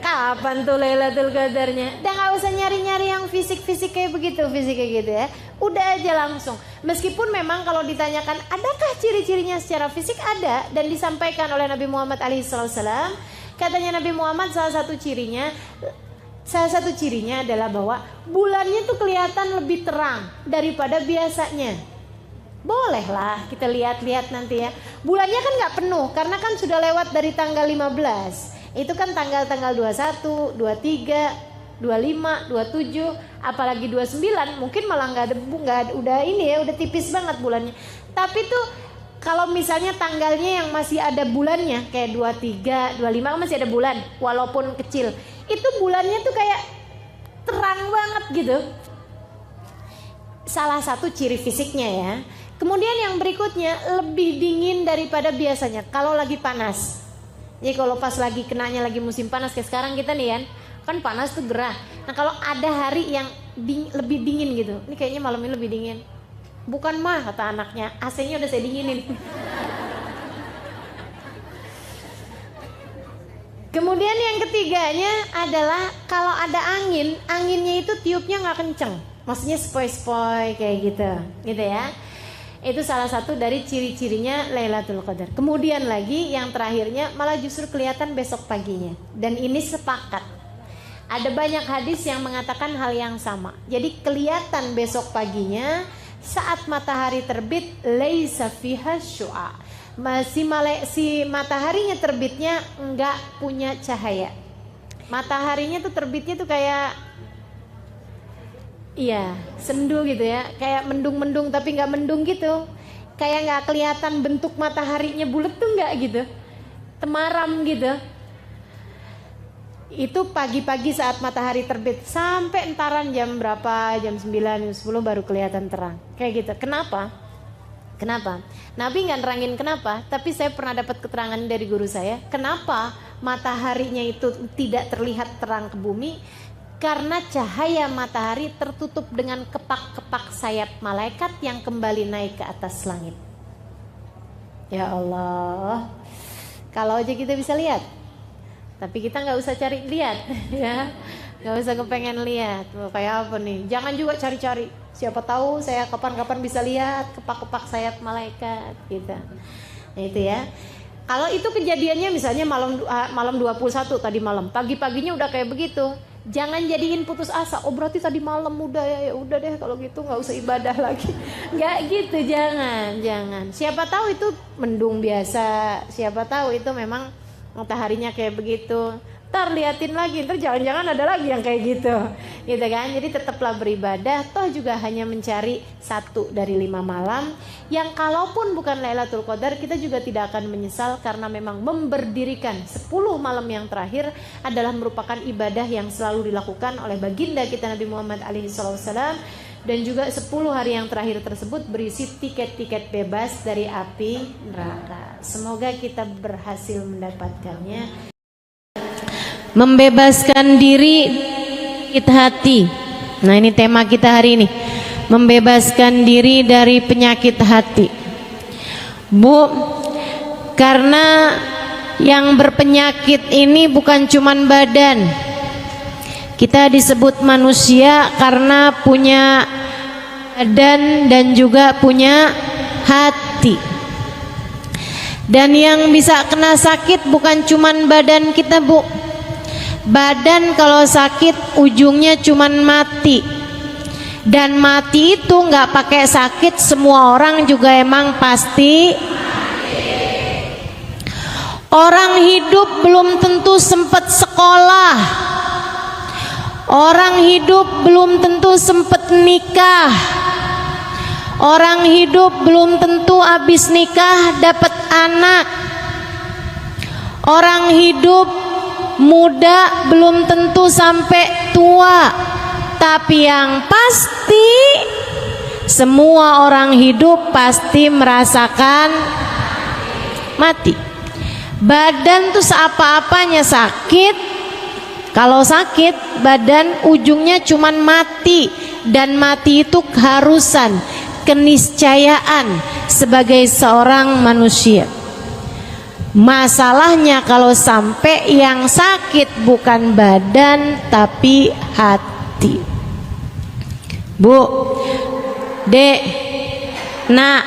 [SPEAKER 1] Kapan tuh Lailatul Qadarnya? Udah gak usah nyari-nyari yang fisik-fisik kayak begitu, fisik kayak gitu ya. Udah aja langsung. Meskipun memang kalau ditanyakan adakah ciri-cirinya secara fisik, ada dan disampaikan oleh Nabi Muhammad SAW. Katanya Nabi Muhammad salah satu cirinya adalah bahwa bulannya tuh kelihatan lebih terang daripada biasanya. Bolehlah kita lihat-lihat nanti ya. Bulannya kan gak penuh karena kan sudah lewat dari tanggal 15. Itu kan tanggal-tanggal 21, 23, 25, 27, apalagi 29 mungkin malah nggak udah ini ya, udah tipis banget bulannya. Tapi tuh kalau misalnya tanggalnya yang masih ada bulannya kayak 23, 25 masih ada bulan walaupun kecil. Itu bulannya tuh kayak terang banget gitu. Salah satu ciri fisiknya ya. Kemudian yang berikutnya lebih dingin daripada biasanya kalau lagi panas. Jadi kalau pas lagi kenanya lagi musim panas kayak sekarang kita nih kan panas tuh gerah. Nah kalau ada hari yang lebih dingin gitu, ini kayaknya malam ini lebih dingin. Bukan mah kata anaknya, AC-nya udah saya dinginin. Kemudian yang ketiganya adalah kalau ada angin, anginnya itu tiupnya nggak kenceng, maksudnya sepoi-sepoi kayak gitu ya. Itu salah satu dari ciri-cirinya Lailatul Qadar. Kemudian lagi yang terakhirnya malah justru kelihatan besok paginya. Dan ini sepakat. Ada banyak hadis yang mengatakan hal yang sama. Jadi kelihatan besok paginya saat matahari terbit laisa fiha syu'a. Si mataharinya terbitnya enggak punya cahaya. Mataharinya tuh terbitnya tuh kayak sendu gitu ya, kayak mendung-mendung tapi nggak mendung gitu, kayak nggak kelihatan bentuk mataharinya bulat tuh nggak gitu, temaram gitu. Itu pagi-pagi saat matahari terbit sampai entaran jam berapa, jam 9, jam 10 baru kelihatan terang, kayak gitu. Kenapa? Nabi nggak nerangin kenapa, tapi saya pernah dapat keterangan dari guru saya. Kenapa mataharinya itu tidak terlihat terang ke bumi? Karena cahaya matahari tertutup dengan kepak-kepak sayap malaikat yang kembali naik ke atas langit. Ya Allah, kalau aja kita bisa lihat, tapi kita nggak usah cari lihat, ya, nggak usah kepengen lihat. Kayak apa nih? Jangan juga cari-cari. Siapa tahu saya kapan-kapan bisa lihat kepak-kepak sayap malaikat, gitu. Nah itu ya. Kalau itu kejadiannya misalnya malam 21 tadi malam, pagi-paginya udah kayak begitu. Jangan jadiin putus asa. Oh berarti tadi malam udah ya udah deh kalau gitu nggak usah ibadah lagi. Nggak gitu, jangan. Siapa tahu itu mendung biasa. Siapa tahu itu memang mataharinya kayak begitu. Ntar liatin lagi, ntar jangan-jangan ada lagi yang kayak gitu kan. Jadi tetaplah beribadah. Toh juga hanya mencari 1 dari 5 malam yang kalaupun bukan Lailatul Qadar kita juga tidak akan menyesal, karena memang memberdirikan 10 malam yang terakhir adalah merupakan ibadah yang selalu dilakukan oleh baginda kita Nabi Muhammad SAW. Dan juga 10 hari yang terakhir tersebut berisi tiket-tiket bebas dari api neraka. Semoga kita berhasil mendapatkannya. Membebaskan diri sakit hati. Nah ini tema kita hari ini, membebaskan diri dari penyakit hati. Bu, karena yang berpenyakit ini bukan cuman badan. Kita disebut manusia karena punya badan dan juga punya hati. Dan yang bisa kena sakit bukan cuman badan kita, Bu. Badan kalau sakit ujungnya cuman mati. Dan mati itu nggak pakai sakit, semua orang juga emang pasti. Orang hidup belum tentu sempat sekolah. Orang hidup belum tentu sempat nikah. Orang hidup belum tentu habis nikah dapat anak. Orang hidup muda belum tentu sampai tua. Tapi yang pasti semua orang hidup pasti merasakan mati. Badan tuh seapa-apanya sakit. Kalau sakit badan ujungnya cuman mati. Dan mati itu keharusan, keniscayaan sebagai seorang manusia. Masalahnya kalau sampai yang sakit bukan badan tapi hati. Bu, Dek, Nak,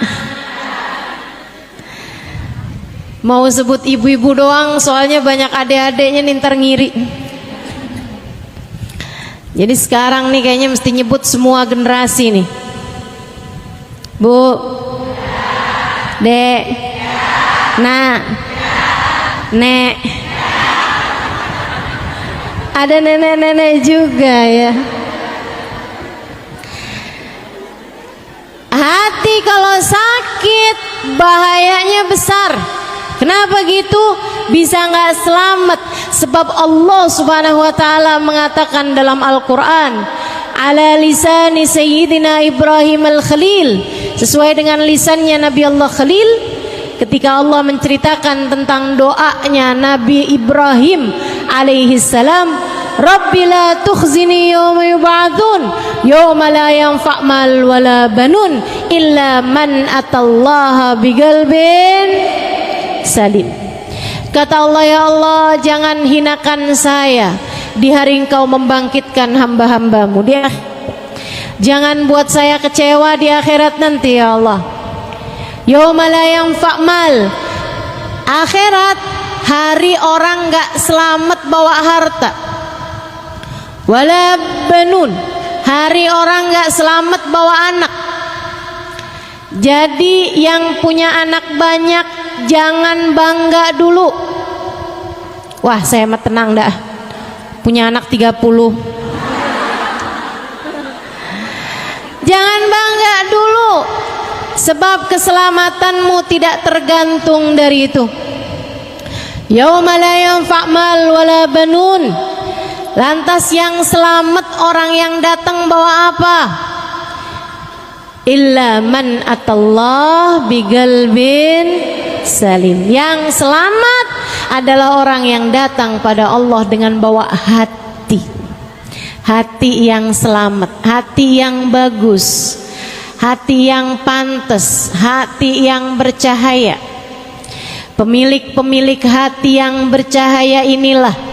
[SPEAKER 1] mau sebut ibu-ibu doang soalnya banyak adik-adiknya ntar ngiri. Jadi sekarang nih kayaknya mesti nyebut semua generasi nih. Bu, Dek, Nak, Nek. Ada nenek-nenek juga ya. Hati kalau sakit bahayanya besar. Kenapa gitu? Bisa nggak selamat? Sebab Allah Subhanahu wa taala mengatakan dalam Al-Qur'an, ala lisani sayyidina Ibrahim al-Khalil, sesuai dengan lisannya Nabi Allah Khalil, ketika Allah menceritakan tentang doanya Nabi Ibrahim alaihi salam, Rabbi la tukhzini yawma yub'atsun yawma la yanfa' mal wala banun illa man atallaha biqalbin salim. Kata Allah, ya Allah, jangan hinakan saya di hari Engkau membangkitkan hamba-hambamu. Jangan buat saya kecewa di akhirat nanti, ya Allah. Yauma la yanfa' mal, akhirat, hari orang gak selamat bawa harta. Wala banun, hari orang gak selamat bawa anak. Jadi yang punya anak banyak jangan bangga dulu. Wah, saya mah tenang dah, punya anak 30. Jangan bangga dulu, sebab keselamatanmu tidak tergantung dari itu. Yauma la yanfa' mal wala banun. Lantas yang selamat orang yang datang bawa apa? Illa man atallah biqalbin salim. Yang selamat adalah orang yang datang pada Allah dengan bawa hati. Hati yang selamat, hati yang bagus, hati yang pantas, hati yang bercahaya. Pemilik-pemilik hati yang bercahaya inilah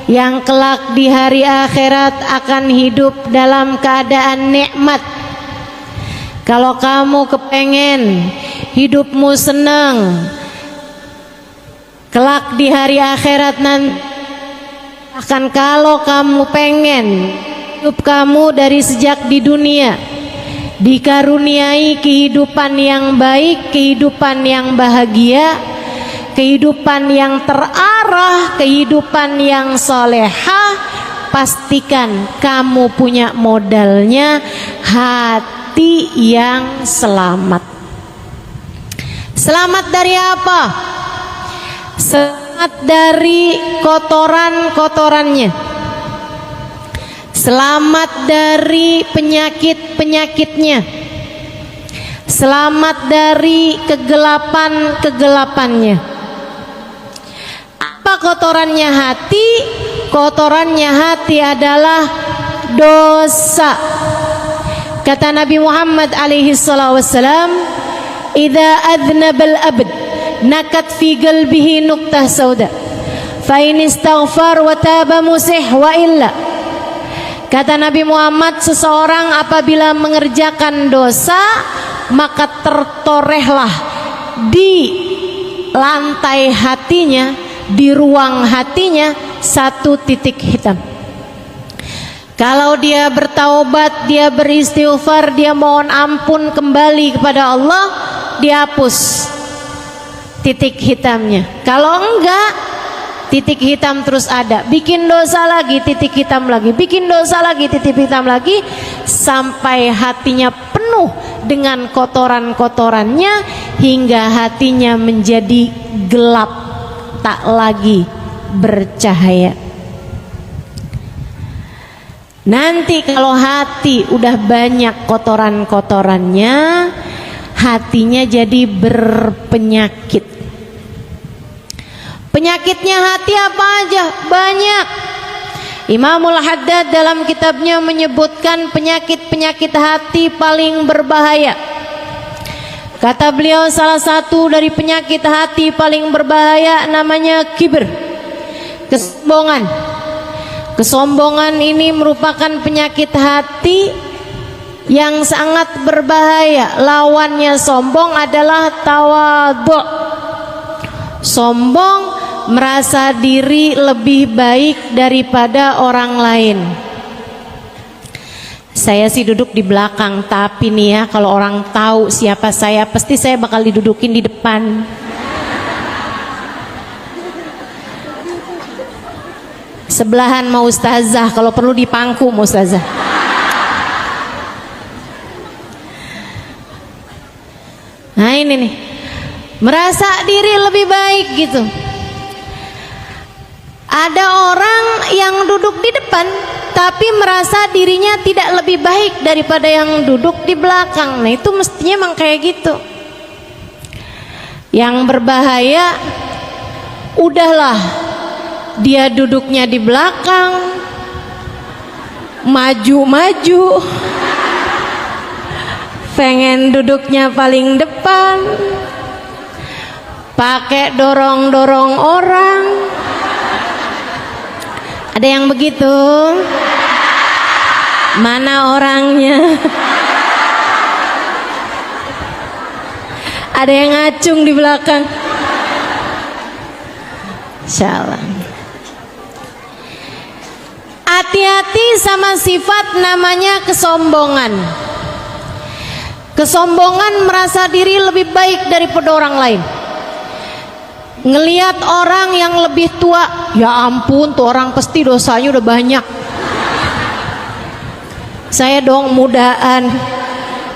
[SPEAKER 1] yang kelak di hari akhirat akan hidup dalam keadaan nikmat. Kalau kamu kepengen hidupmu senang, kelak di hari akhirat nanti, akan kalau kamu pengen hidup kamu dari sejak di dunia dikaruniai kehidupan yang baik, kehidupan yang bahagia, kehidupan yang terarah, kehidupan yang solehah, pastikan kamu punya modalnya hati yang selamat. Selamat dari apa? Selamat dari kotoran-kotorannya. Selamat dari penyakit-penyakitnya. Selamat dari kegelapan-kegelapannya. Apa kotorannya hati? Kotorannya hati adalah dosa. Kata Nabi Muhammad alaihi salatu wassalam, idza adnabal abd nakat fi qalbihi nuqtah sauda fa in istaghfar wa taba musih wa illa. Kata Nabi Muhammad, seseorang apabila mengerjakan dosa maka tertorehlah di lantai hatinya, di ruang hatinya satu titik hitam. Kalau dia bertaubat, dia beristighfar, dia mohon ampun kembali kepada Allah, dihapus titik hitamnya. Kalau enggak, titik hitam terus ada. Bikin dosa lagi, titik hitam lagi. Bikin dosa lagi, titik hitam lagi, sampai hatinya penuh dengan kotoran-kotorannya, hingga hatinya menjadi gelap, tak lagi bercahaya. Nanti kalau hati udah banyak kotoran-kotorannya, hatinya jadi berpenyakit. Penyakitnya hati apa aja? Banyak. Imamul Haddad dalam kitabnya menyebutkan penyakit-penyakit hati paling berbahaya. Kata beliau, salah satu dari penyakit hati paling berbahaya namanya kibir, kesombongan. Kesombongan ini merupakan penyakit hati yang sangat berbahaya. Lawannya sombong adalah tawadhu. Sombong merasa diri lebih baik daripada orang lain. Saya sih duduk di belakang, tapi nih ya, kalau orang tahu siapa saya, pasti saya bakal didudukin di depan. Sebelahan mau ustazah, kalau perlu dipangku mau ustazah. Nah ini nih, merasa diri lebih baik gitu. Ada orang yang duduk di depan tapi merasa dirinya tidak lebih baik daripada yang duduk di belakang. Nah itu mestinya emang kayak gitu. Yang berbahaya, udahlah dia duduknya di belakang, maju-maju, pengen duduknya paling depan, pakai dorong-dorong orang. Ada yang begitu? Mana orangnya? Ada yang ngacung di belakang. Insyaallah. Hati-hati sama sifat namanya kesombongan. Kesombongan merasa diri lebih baik daripada orang lain. Ngelihat orang yang lebih tua, ya ampun tuh orang pasti dosanya udah banyak. Saya dong mudaan,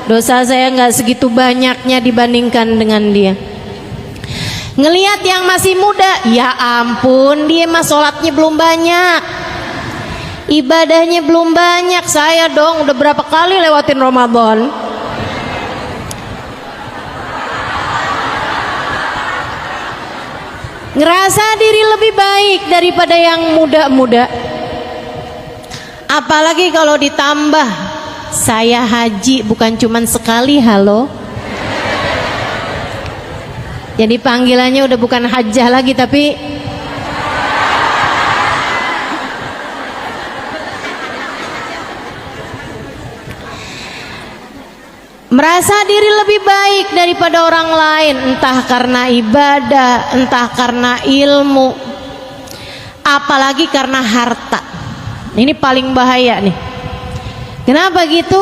[SPEAKER 1] dosa saya nggak segitu banyaknya dibandingkan dengan dia. Ngelihat yang masih muda, ya ampun dia mah sholatnya belum banyak, ibadahnya belum banyak. Saya dong udah berapa kali lewatin Ramadan. Ngerasa diri lebih baik daripada yang muda-muda. Apalagi kalau ditambah saya haji bukan cuman sekali, halo. Jadi panggilannya udah bukan hajjah lagi tapi merasa diri lebih baik daripada orang lain, entah karena ibadah, entah karena ilmu, apalagi karena harta. Ini paling bahaya nih. Kenapa gitu?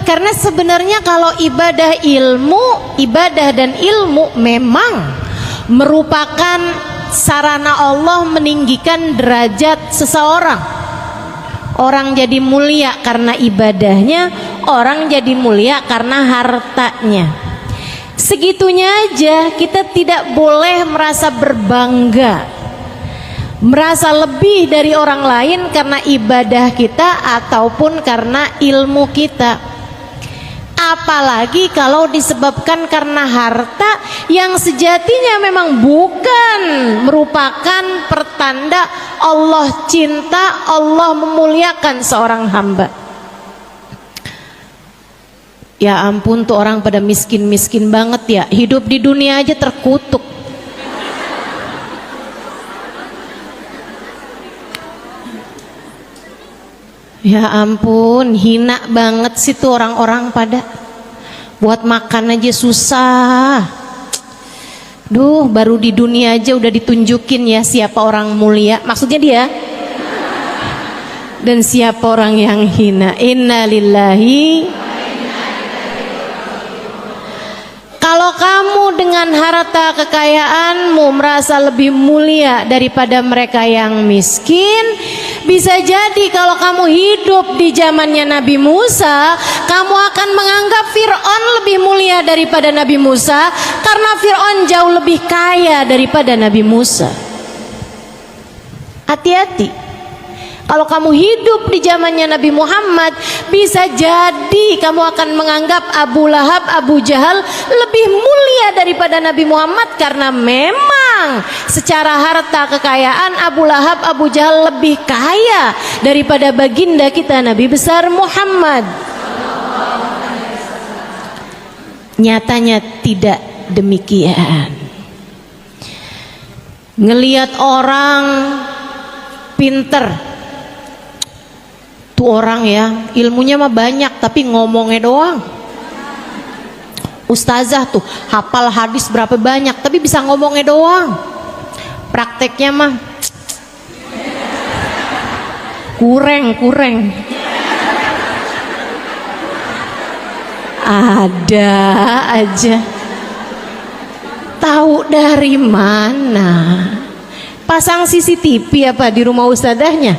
[SPEAKER 1] Karena sebenarnya kalau ibadah dan ilmu memang merupakan sarana Allah meninggikan derajat seseorang. Orang jadi mulia karena ibadahnya, orang jadi mulia karena hartanya. Segitunya aja kita tidak boleh merasa berbangga, merasa lebih dari orang lain karena ibadah kita ataupun karena ilmu kita. Apalagi kalau disebabkan karena harta yang sejatinya memang bukan merupakan pertanda Allah cinta, Allah memuliakan seorang hamba. Ya ampun tuh orang pada miskin-miskin banget ya, hidup di dunia aja terkutuk. Ya ampun, hina banget sih tuh orang-orang pada buat makan aja susah. Duh, baru di dunia aja udah ditunjukin ya siapa orang mulia, maksudnya dia, dan siapa orang yang hina. Innalillahi. Kalau kamu dengan harta kekayaanmu merasa lebih mulia daripada mereka yang miskin, bisa jadi kalau kamu hidup di zamannya Nabi Musa, kamu akan menganggap Fir'aun lebih mulia daripada Nabi Musa, karena Fir'aun jauh lebih kaya daripada Nabi Musa. Hati-hati. Kalau kamu hidup di zamannya Nabi Muhammad, bisa jadi kamu akan menganggap Abu Lahab, Abu Jahal lebih mulia daripada Nabi Muhammad, karena memang secara harta kekayaan Abu Lahab, Abu Jahal lebih kaya daripada baginda kita Nabi besar Muhammad. Nyatanya tidak demikian. Ngelihat orang pinter, tuh orang ya ilmunya mah banyak tapi ngomongnya doang. Ustazah tuh hafal hadis berapa banyak tapi bisa ngomongnya doang. Prakteknya mah kurang. Ada aja. Tahu dari mana? Pasang CCTV apa di rumah ustazahnya?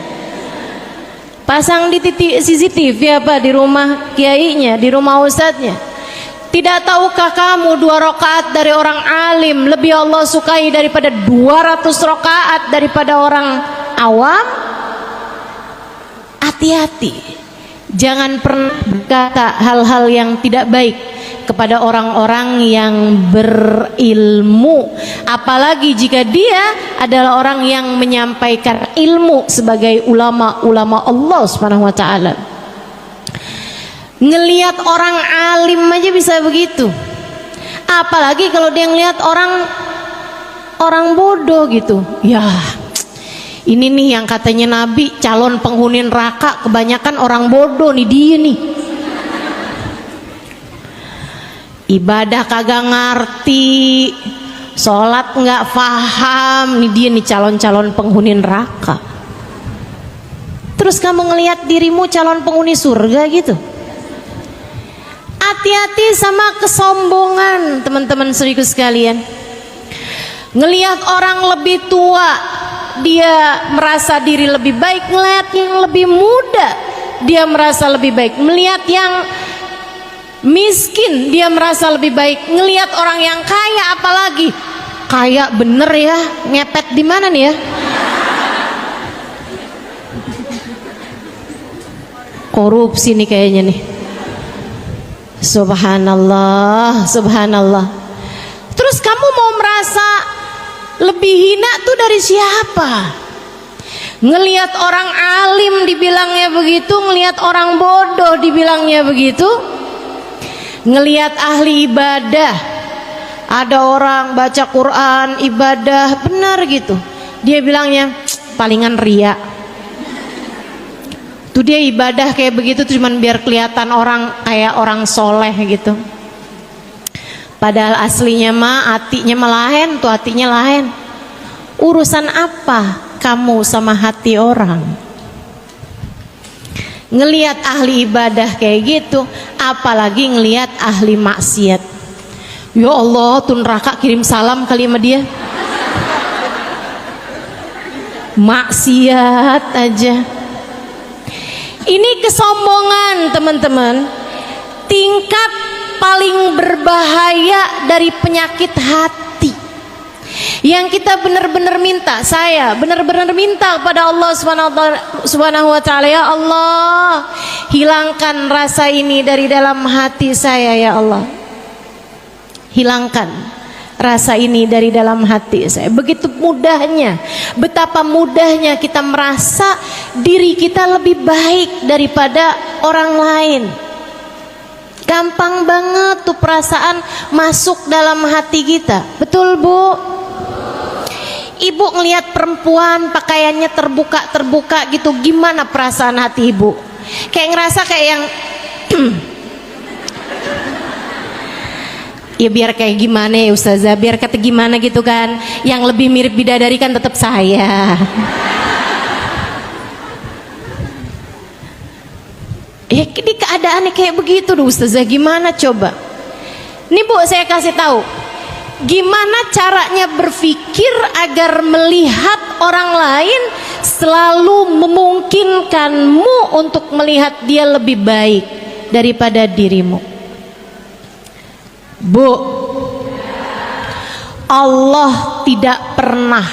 [SPEAKER 1] Pasang di CCTV apa di rumah kiainya, di rumah ustadznya? Tidak tahukah kamu 2 rakaat dari orang alim lebih Allah sukai daripada 200 rakaat daripada orang awam? Hati-hati, jangan pernah berkata hal-hal yang tidak baik kepada orang-orang yang berilmu, apalagi jika dia adalah orang yang menyampaikan ilmu sebagai ulama-ulama Allah Subhanahu wa taala. Ngelihat orang alim aja bisa begitu, apalagi kalau dia ngelihat orang bodoh gitu. Ya, ini nih yang katanya Nabi calon penghuni neraka, kebanyakan orang bodoh nih dia nih. Ibadah kagak ngerti, sholat nggak paham, nih dia nih calon-calon penghuni neraka. Terus kamu ngelihat dirimu calon penghuni surga gitu. Hati-hati sama kesombongan, teman-teman seriku sekalian. Ngelihat orang lebih tua, dia merasa diri lebih baik. Ngelihat yang lebih muda, dia merasa lebih baik. Melihat yang miskin, dia merasa lebih baik. Ngelihat orang yang kaya, apalagi kaya bener ya, ngepet di mana nih ya? Korupsi nih kayaknya nih. Subhanallah, subhanallah. Terus kamu mau merasa lebih hina tuh dari siapa? Ngelihat orang alim dibilangnya begitu, ngelihat orang bodoh dibilangnya begitu. Ngelihat ahli ibadah, ada orang baca Quran, ibadah benar gitu, dia bilangnya palingan ria. Tuh dia ibadah kayak begitu cuman biar kelihatan orang kayak orang soleh gitu. Padahal aslinya mah hatinya lain, tuh hatinya lain. Urusan apa kamu sama hati orang? Ngelihat ahli ibadah kayak gitu, apalagi ngelihat ahli maksiat. Ya Allah, tuh neraka kirim salam kali sama dia. Maksiat aja. Ini kesombongan, teman-teman. Tingkat paling berbahaya dari penyakit hati. Yang kita benar-benar minta, saya benar-benar minta kepada Allah Subhanahu wa taala, ya Allah, hilangkan rasa ini dari dalam hati saya ya Allah. Hilangkan rasa ini dari dalam hati saya. Begitu mudahnya, betapa mudahnya kita merasa diri kita lebih baik daripada orang lain. Gampang banget tuh perasaan masuk dalam hati kita. Betul Bu? Ibu ngelihat perempuan pakaiannya terbuka gitu, gimana perasaan hati ibu? Kayak ngerasa kayak yang ya biar kayak gimana ya Ustazah, biar kata gimana gitu kan, yang lebih mirip bidadari kan tetap saya. Ya di keadaannya kayak begitu tuh Ustazah, gimana coba? Nih Bu, saya kasih tahu gimana caranya berpikir agar melihat orang lain selalu memungkinkanmu untuk melihat dia lebih baik daripada dirimu. Bu, Allah tidak pernah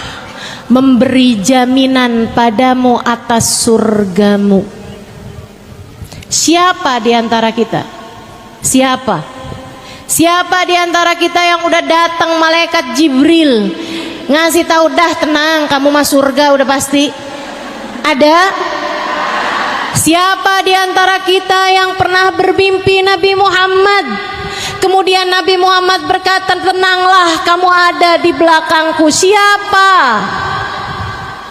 [SPEAKER 1] memberi jaminan padamu atas surgamu. Siapa di antara kita? Siapa di antara kita yang udah datang malaikat Jibril ngasih tahu, dah tenang, kamu masuk surga udah pasti? Ada? Siapa di antara kita yang pernah bermimpi Nabi Muhammad Kemudian Nabi Muhammad berkata, tenanglah, kamu ada di belakangku. Siapa?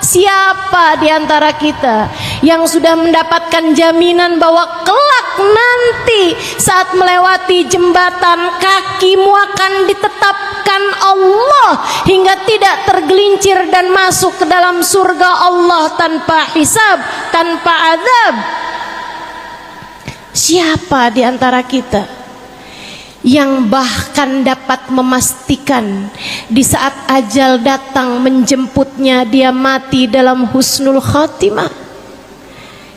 [SPEAKER 1] Siapa di antara kita yang sudah mendapatkan jaminan bahwa kelak nanti saat melewati jembatan kakimu akan ditetapkan Allah hingga tidak tergelincir dan masuk ke dalam surga Allah tanpa hisab, tanpa azab? Siapa di antara kita yang bahkan dapat memastikan di saat ajal datang menjemputnya dia mati dalam husnul khatimah?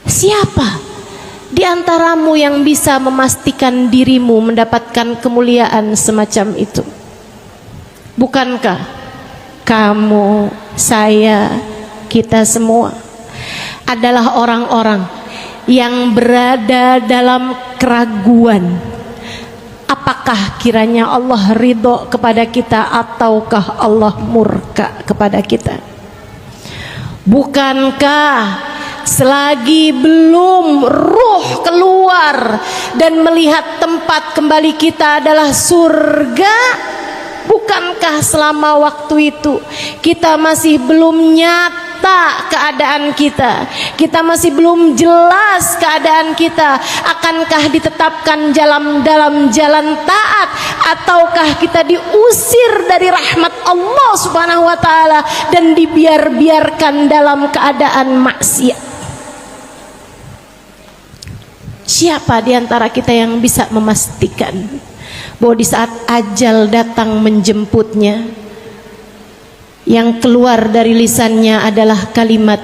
[SPEAKER 1] Siapa di antaramu yang bisa memastikan dirimu mendapatkan kemuliaan semacam itu? Bukankah kamu, saya, kita semua adalah orang-orang yang berada dalam keraguan, apakah kiranya Allah ridho kepada kita ataukah Allah murka kepada kita? Bukankah selagi belum ruh keluar dan melihat tempat kembali kita adalah surga, bukankah selama waktu itu kita masih belum nyata keadaan kita, kita masih belum jelas keadaan kita, akankah ditetapkan dalam jalan taat ataukah kita diusir dari rahmat Allah Subhanahu wa taala dan dibiarkan dalam keadaan maksiat? Siapa di antara kita yang bisa memastikan bahwa di saat ajal datang menjemputnya, yang keluar dari lisannya adalah kalimat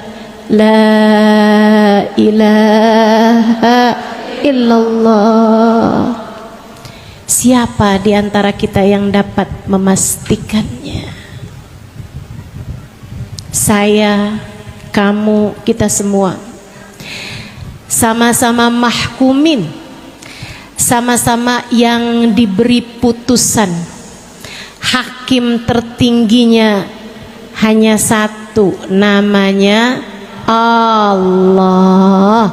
[SPEAKER 1] La ilaha illallah? Siapa di antara kita yang dapat memastikannya? Saya, kamu, kita semua sama-sama mahkumin, sama-sama yang diberi putusan. Hakim tertingginya hanya satu, namanya Allah,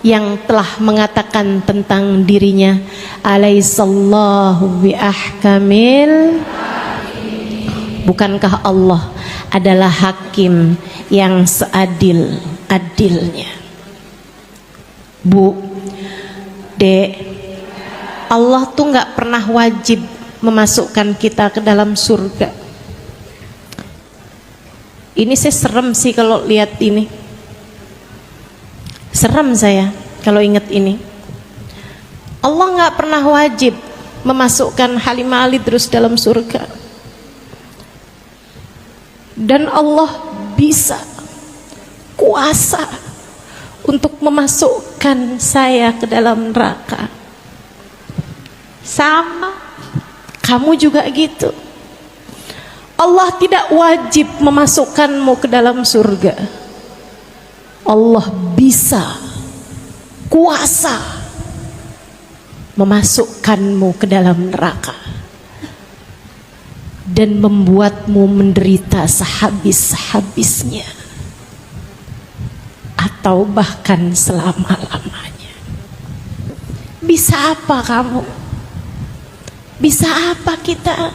[SPEAKER 1] yang telah mengatakan tentang dirinya, alaihissallahu biahkamil. Bukankah Allah adalah hakim yang seadil-adilnya? Bu, Dek, Allah tuh nggak pernah wajib memasukkan kita ke dalam surga. Ini saya serem sih kalau lihat ini. Serem saya kalau ingat ini. Allah nggak pernah wajib memasukkan Halimah Ali terus dalam surga. Dan Allah bisa, kuasa untuk memasukkan saya ke dalam neraka. Sama, kamu juga gitu. Allah tidak wajib memasukkanmu ke dalam surga. Allah bisa, kuasa memasukkanmu ke dalam neraka dan membuatmu menderita sehabis-habisnya atau bahkan selama-lamanya. Bisa apa kamu? Bisa apa kita?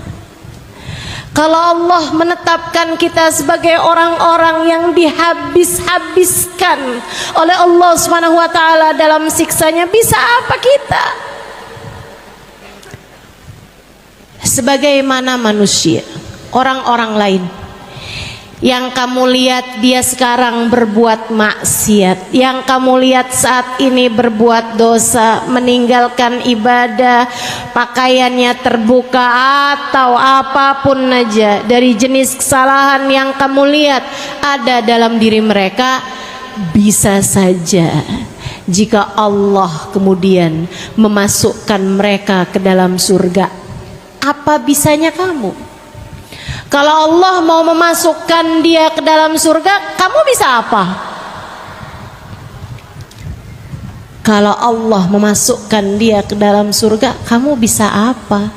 [SPEAKER 1] Kalau Allah menetapkan kita sebagai orang-orang yang dihabis-habiskan oleh Allah Subhanahu wa taala dalam siksanya, bisa apa kita? Sebagaimana manusia, orang-orang lain yang kamu lihat dia sekarang berbuat maksiat, yang kamu lihat saat ini berbuat dosa, meninggalkan ibadah, pakaiannya terbuka atau apapun aja dari jenis kesalahan yang kamu lihat ada dalam diri mereka, bisa saja jika Allah kemudian memasukkan mereka ke dalam surga, apa bisanya kamu? Kalau Allah mau memasukkan dia ke dalam surga, kamu bisa apa? Kalau Allah memasukkan dia ke dalam surga, kamu bisa apa?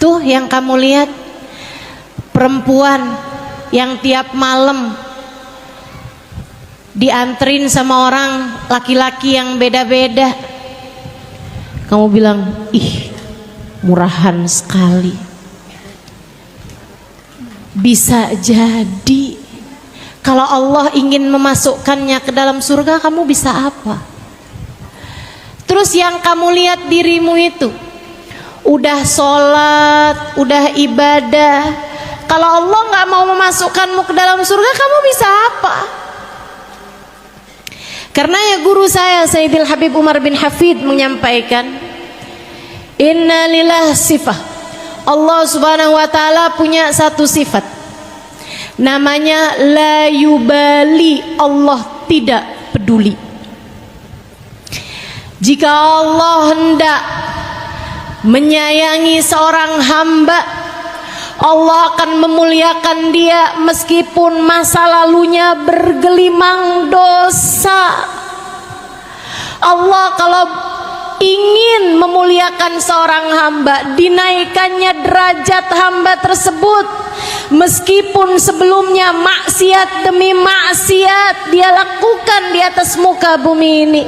[SPEAKER 1] Tuh yang kamu lihat, perempuan yang tiap malam dianterin sama orang laki-laki yang beda-beda. Kamu bilang, ih murahan sekali. Bisa jadi kalau Allah ingin memasukkannya ke dalam surga, kamu bisa apa? Terus yang kamu lihat dirimu itu udah sholat, udah ibadah, kalau Allah nggak mau memasukkanmu ke dalam surga, kamu bisa apa? Karena ya guru saya Sayyidil Habib Umar bin Hafid menyampaikan, inna lillah sifah, Allah subhanahu wa ta'ala punya satu sifat, namanya la yubali, Allah tidak peduli. Jika Allah hendak menyayangi seorang hamba, Allah akan memuliakan dia meskipun masa lalunya bergelimang dosa. Allah kalau ingin memuliakan seorang hamba, dinaikannya derajat hamba tersebut meskipun sebelumnya maksiat demi maksiat dia lakukan di atas muka bumi ini.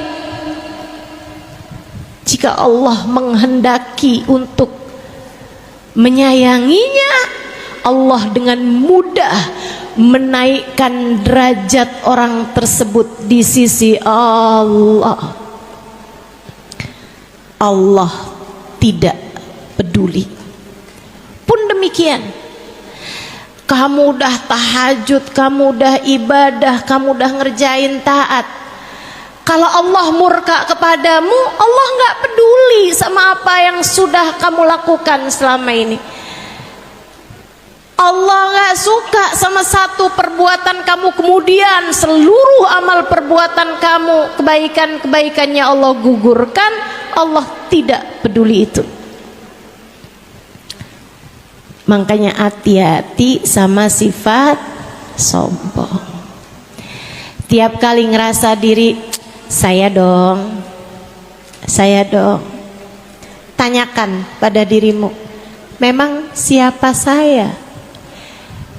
[SPEAKER 1] Jika Allah menghendaki untuk menyayanginya, Allah dengan mudah menaikkan derajat orang tersebut di sisi Allah. Allah tidak peduli. Pun demikian, kamu udah tahajud, kamu udah ibadah, kamu udah ngerjain taat, kalau Allah murka kepadamu, Allah nggak peduli sama apa yang sudah kamu lakukan selama ini. Allah nggak suka sama satu perbuatan kamu, kemudian seluruh amal perbuatan kamu, kebaikan-kebaikannya Allah gugurkan. Allah tidak peduli itu. Makanya hati-hati sama sifat sombong. Tiap kali ngerasa diri, saya dong, tanyakan pada dirimu, memang siapa saya?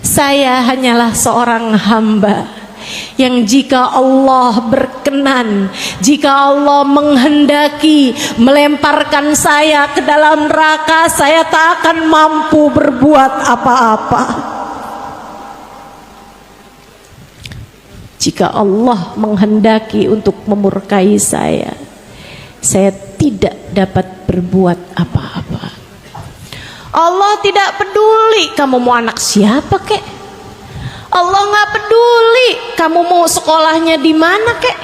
[SPEAKER 1] Saya hanyalah seorang hamba yang jika Allah berkenan, jika Allah menghendaki melemparkan saya ke dalam neraka, saya tak akan mampu berbuat apa-apa. Jika Allah menghendaki untuk memurkai saya tidak dapat berbuat apa-apa. Allah tidak peduli kamu mau anak siapa kek. Allah nggak peduli kamu mau sekolahnya di mana kek.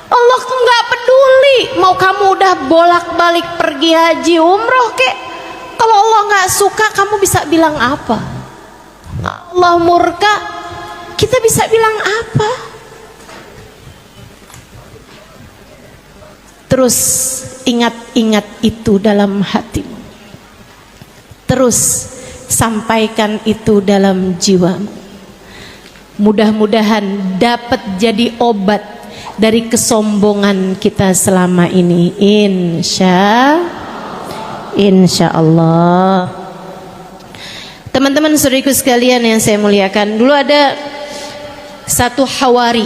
[SPEAKER 1] Allah nggak peduli mau kamu udah bolak-balik pergi haji umroh kek. Kalau Allah nggak suka, kamu bisa bilang apa? Allah murka, kita bisa bilang apa? Terus ingat-ingat itu dalam hatimu. Terus sampaikan itu dalam jiwamu. Mudah-mudahan dapat jadi obat dari kesombongan kita selama ini. Insya Allah. Teman-teman saudariku sekalian yang saya muliakan, dulu ada satu Hawari.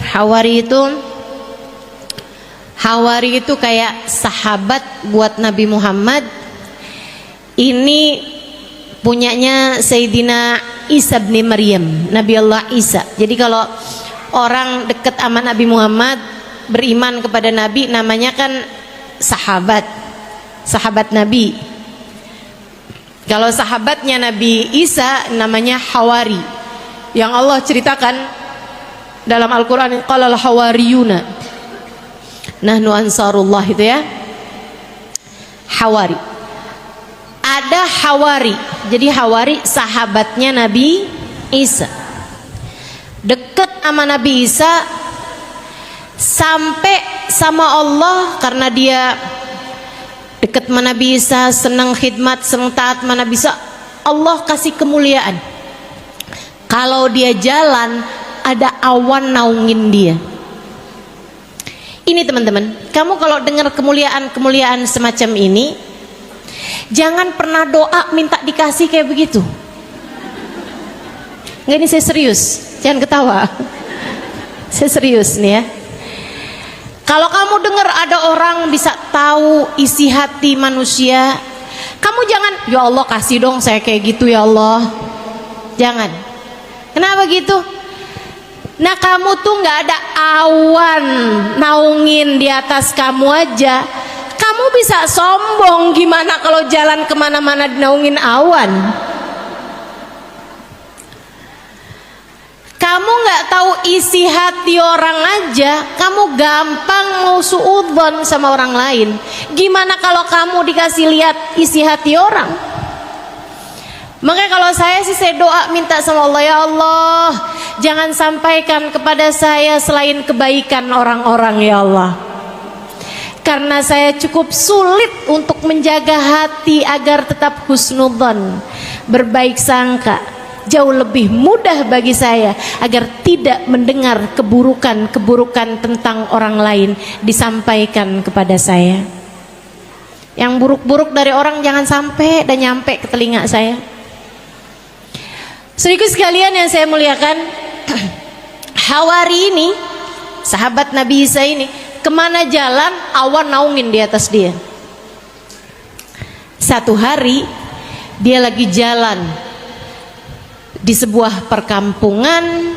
[SPEAKER 1] Hawari itu kayak sahabat buat Nabi Muhammad. Ini punyanya Sayyidina Isa bin Maryam, Nabi Allah Isa. Jadi kalau orang dekat sama Nabi Muhammad, beriman kepada Nabi, namanya kan sahabat Nabi. Kalau sahabatnya Nabi Isa namanya Hawari. Yang Allah ceritakan dalam Al-Quran, qalal hawariyuna nahnu ansarullah, itu ya, Hawari. Ada Hawari, jadi Hawari sahabatnya Nabi Isa, dekat sama Nabi Isa, sampai sama Allah karena dia dekat sama Nabi Isa, senang khidmat, senang taat sama Nabi Isa. Allah kasih kemuliaan. Kalau dia jalan ada awan naungin dia. Ini teman-teman, kamu kalau dengar kemuliaan semacam ini, jangan pernah doa minta dikasih kayak begitu. Nggak, ini saya serius, jangan ketawa. Saya serius nih ya. Kalau kamu dengar ada orang bisa tahu isi hati manusia, kamu jangan, ya Allah kasih dong saya kayak gitu ya Allah. Jangan. Kenapa gitu? Nah kamu tuh nggak ada awan naungin di atas kamu aja, kamu bisa sombong. Gimana kalau jalan kemana-mana dinaungin awan? Kamu nggak tahu isi hati orang aja, kamu gampang mau suudzon sama orang lain. Gimana kalau kamu dikasih lihat isi hati orang? Makanya kalau saya sih, saya doa minta sama Allah, ya Allah jangan sampaikan kepada saya selain kebaikan orang-orang ya Allah. Karena saya cukup sulit untuk menjaga hati agar tetap husnudzon, berbaik sangka. Jauh lebih mudah bagi saya agar tidak mendengar keburukan-keburukan tentang orang lain disampaikan kepada saya. Yang buruk-buruk dari orang jangan sampai dan nyampe ke telinga saya. Saudaraku sekalian yang saya muliakan, Hawari ini, sahabat Nabi Isa ini, kemana jalan awan naungin di atas dia. Satu hari dia lagi jalan di sebuah perkampungan,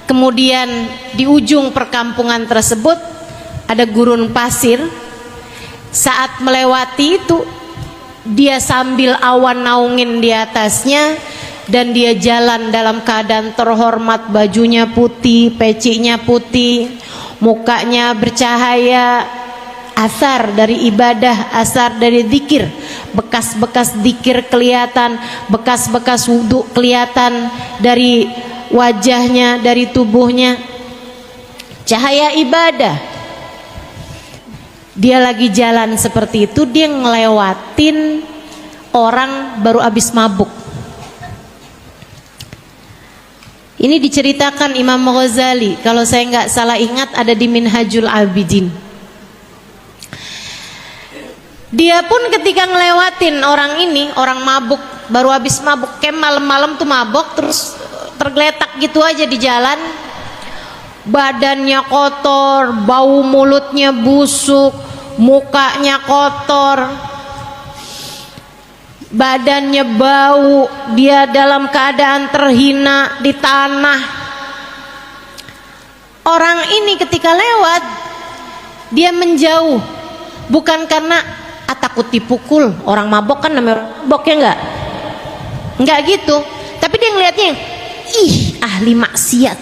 [SPEAKER 1] kemudian di ujung perkampungan tersebut ada gurun pasir. Saat melewati itu, dia sambil awan naungin di atasnya, dan dia jalan dalam keadaan terhormat, bajunya putih, pecinya putih, mukanya bercahaya, asar dari ibadah, asar dari zikir, bekas-bekas zikir kelihatan, bekas-bekas wudhu kelihatan dari wajahnya, dari tubuhnya, cahaya ibadah. Dia lagi jalan seperti itu, dia ngelewatin orang baru habis mabuk. Ini diceritakan Imam Ghazali, kalau saya nggak salah ingat ada di Minhajul Abidin. Dia pun ketika ngelewatin orang ini, orang mabuk, baru habis mabuk, kayak malam-malam tuh mabuk, terus tergeletak gitu aja di jalan, badannya kotor, bau mulutnya busuk, mukanya kotor, badannya bau, dia dalam keadaan terhina di tanah. Orang ini ketika lewat, dia menjauh, bukan karena takut dipukul, orang mabok kan namanya mabok ya enggak gitu, tapi dia ngelihatnya, ih ahli maksiat,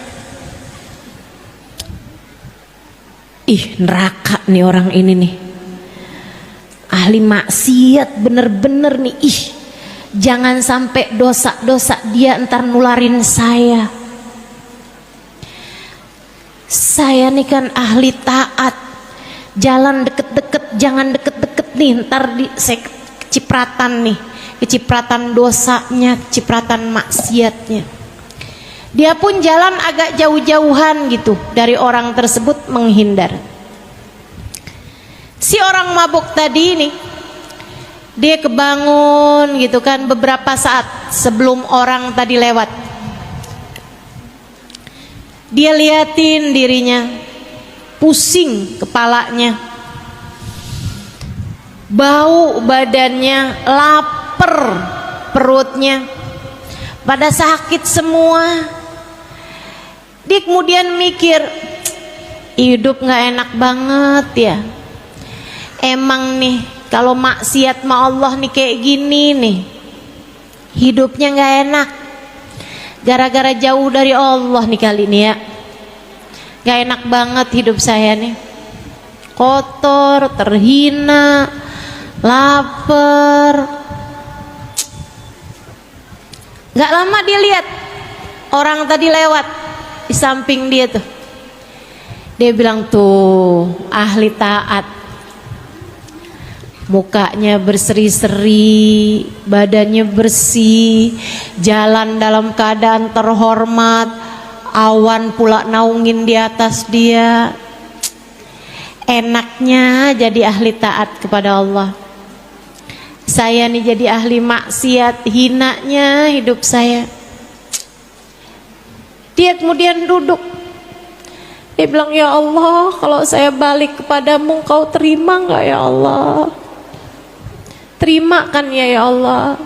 [SPEAKER 1] ih neraka nih orang ini nih, ahli maksiat bener-bener nih, ih jangan sampai dosa-dosa dia ntar nularin saya nih kan ahli taat, jalan deket-deket, jangan deket-deket nih, ntar saya kecipratan nih, kecipratan dosanya, kecipratan maksiatnya. Dia pun jalan agak jauh-jauhan gitu dari orang tersebut, menghindar. Si orang mabuk tadi ini, dia kebangun gitu kan beberapa saat sebelum orang tadi lewat. Dia liatin dirinya, pusing kepalanya, bau badannya, lapar perutnya, pada sakit semua. Dia kemudian mikir, hidup gak enak banget ya. Emang nih kalau maksiat sama Allah nih kayak gini nih, hidupnya gak enak. Gara-gara jauh dari Allah nih kali ini ya, gak enak banget hidup saya nih, kotor, terhina, lapar. Gak lama dia lihat orang tadi lewat di samping dia tuh. Dia bilang, tuh ahli taat, mukanya berseri-seri, badannya bersih, jalan dalam keadaan terhormat, awan pula naungin di atas dia. Enaknya jadi ahli taat kepada Allah. Saya nih jadi ahli maksiat, hinanya hidup saya. Dia kemudian duduk Dia bilang, ya Allah, kalau saya balik kepadamu, Engkau terima enggak ya Allah? Terima kan ya Allah?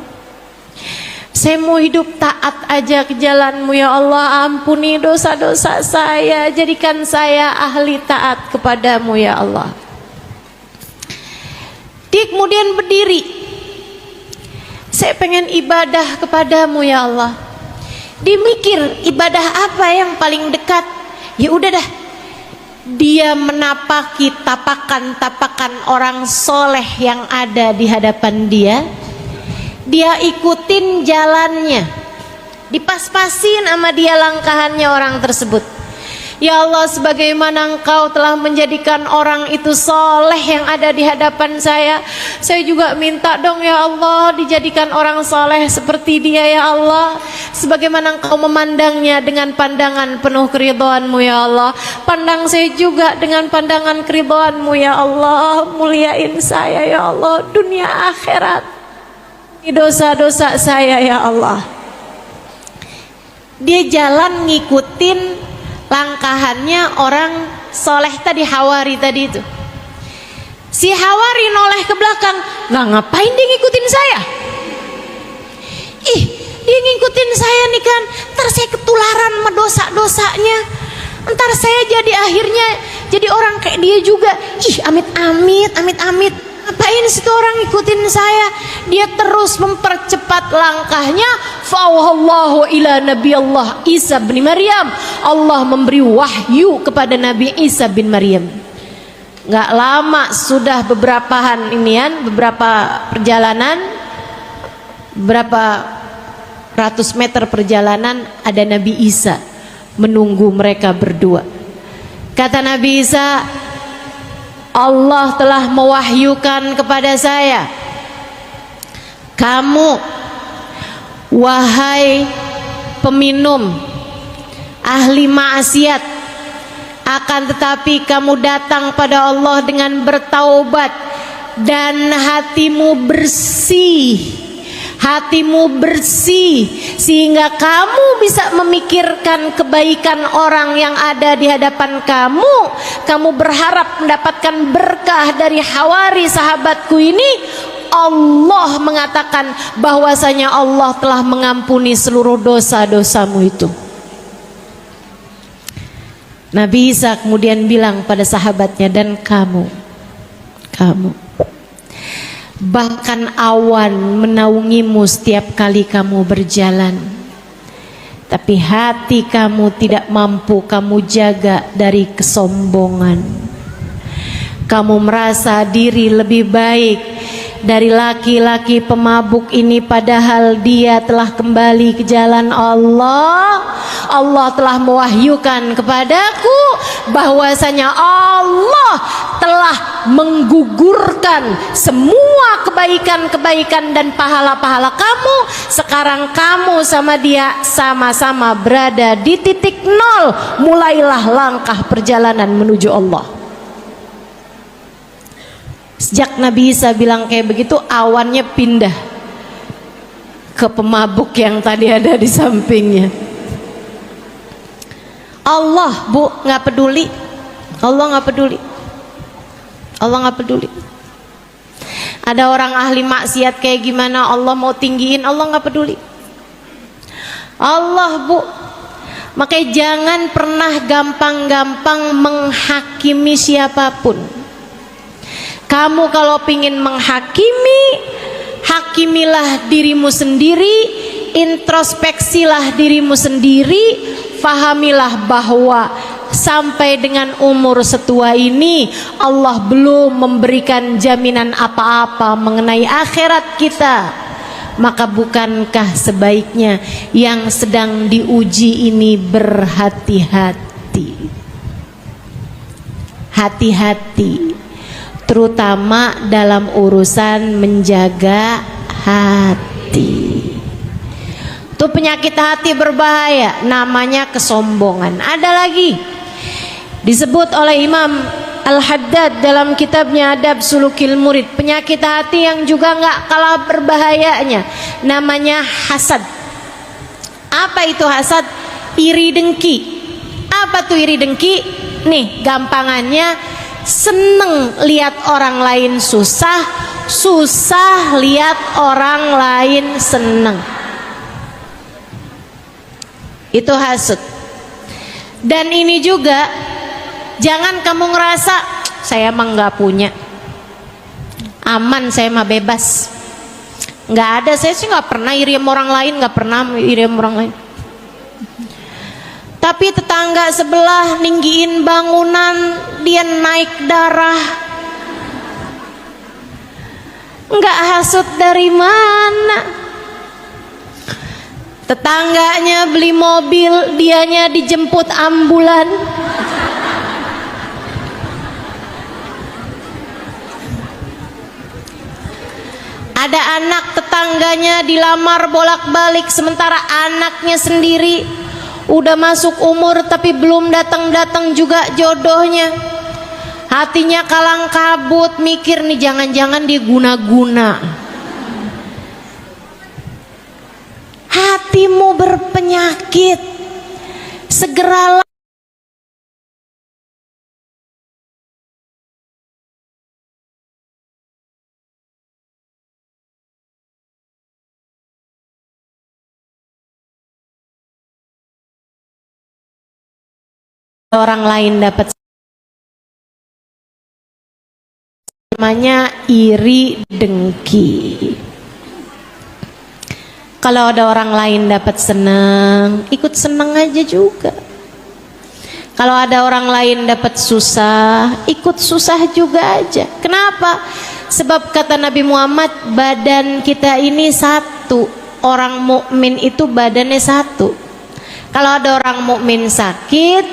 [SPEAKER 1] Saya mau hidup taat aja ke jalanmu ya Allah. Ampuni dosa-dosa saya, jadikan saya ahli taat kepadamu ya Allah. Dia kemudian berdiri, saya pengen ibadah kepadamu ya Allah. Dia mikir ibadah apa yang paling dekat. Ya udah dah, dia menapaki tapakan-tapakan orang soleh yang ada di hadapan dia. Dia ikutin jalannya, dipas-pasin sama dia langkahannya orang tersebut. Ya Allah, sebagaimana Engkau telah menjadikan orang itu soleh yang ada di hadapan saya juga minta dong ya Allah, dijadikan orang soleh seperti dia ya Allah. Sebagaimana Engkau memandangnya dengan pandangan penuh keridhaan-Mu ya Allah, pandang saya juga dengan pandangan keridhaan-Mu ya Allah. Muliain saya ya Allah, dunia akhirat, dosa-dosa saya ya Allah. Dia jalan ngikutin langkahannya orang soleh tadi, Hawari tadi itu. Si Hawari noleh ke belakang, nggak, ngapain dia ngikutin saya? Ih, dia ngikutin saya nih kan, ntar saya ketularan sama dosa-dosanya, ntar saya jadi akhirnya jadi orang kayak dia juga. Ih, amit-amit, amit-amit. Ngapain situ orang ngikutin saya? Dia terus mempercepat langkahnya. Fa'awallahu ila Nabi Allah Isa bin Maryam. Allah memberi wahyu kepada Nabi Isa bin Maryam. Gak lama sudah beberapa perjalanan, berapa ratus meter perjalanan, ada Nabi Isa menunggu mereka berdua. Kata Nabi Isa, Allah telah mewahyukan kepada saya, kamu wahai peminum ahli maksiat, akan tetapi kamu datang pada Allah dengan bertaubat dan hatimu bersih, sehingga kamu bisa memikirkan kebaikan orang yang ada di hadapan kamu. Kamu berharap mendapatkan berkah dari Hawari sahabatku ini. Allah mengatakan bahwasanya Allah telah mengampuni seluruh dosa-dosamu itu. Nabi Isa kemudian bilang pada sahabatnya, dan kamu bahkan awan menaungimu setiap kali kamu berjalan, tapi hati kamu tidak mampu kamu jaga dari kesombongan. Kamu merasa diri lebih baik dari laki-laki pemabuk ini, padahal dia telah kembali ke jalan Allah. Allah telah mewahyukan kepadaku bahwasanya Allah telah menggugurkan semua kebaikan-kebaikan dan pahala-pahala kamu. Sekarang kamu sama dia sama-sama berada di titik nol. Mulailah langkah perjalanan menuju Allah. Sejak Nabi Isa bilang kayak begitu, awannya pindah ke pemabuk yang tadi ada di sampingnya. Allah, Bu, nggak peduli. Allah nggak peduli. Allah nggak peduli. Ada orang ahli maksiat kayak gimana, Allah mau tinggiin, Allah nggak peduli. Allah, Bu, makanya jangan pernah gampang-gampang menghakimi siapapun. Kamu kalau pingin menghakimi, hakimilah dirimu sendiri, introspeksilah dirimu sendiri, fahamilah bahwa sampai dengan umur setua ini Allah belum memberikan jaminan apa-apa mengenai akhirat kita. Maka bukankah sebaiknya yang sedang diuji ini berhati-hati? Hati-hati, terutama dalam urusan menjaga hati. Itu penyakit hati berbahaya, namanya kesombongan. Ada lagi disebut oleh Imam Al-Haddad dalam kitabnya Adab Sulukil Murid, penyakit hati yang juga nggak kalah berbahayanya, namanya hasad. Apa itu hasad? Iri dengki. Apa tuh iri dengki? Nih gampangannya, seneng lihat orang lain susah, susah lihat orang lain seneng. Itu hasud. Dan ini juga, jangan kamu ngerasa saya emang nggak punya, aman, saya mah bebas, nggak ada, saya sih nggak pernah iri sama orang lain, nggak pernah iri sama orang lain. Tapi tetangga sebelah ninggiin bangunan, dia naik darah, nggak hasut dari mana? Tetangganya beli mobil, dianya dijemput ambulan. Ada anak tetangganya dilamar bolak-balik, sementara anaknya sendiri udah masuk umur tapi belum datang-datang juga jodohnya. Hatinya kalang kabut, mikir nih jangan-jangan dia guna-guna. Hatimu berpenyakit, segeralah orang lain dapat, namanya iri dengki. Kalau ada orang lain dapat senang, ikut senang aja juga. Kalau ada orang lain dapat susah, ikut susah juga aja. Kenapa? Sebab kata Nabi Muhammad, badan kita ini satu. Orang mukmin itu badannya satu. Kalau ada orang mukmin sakit,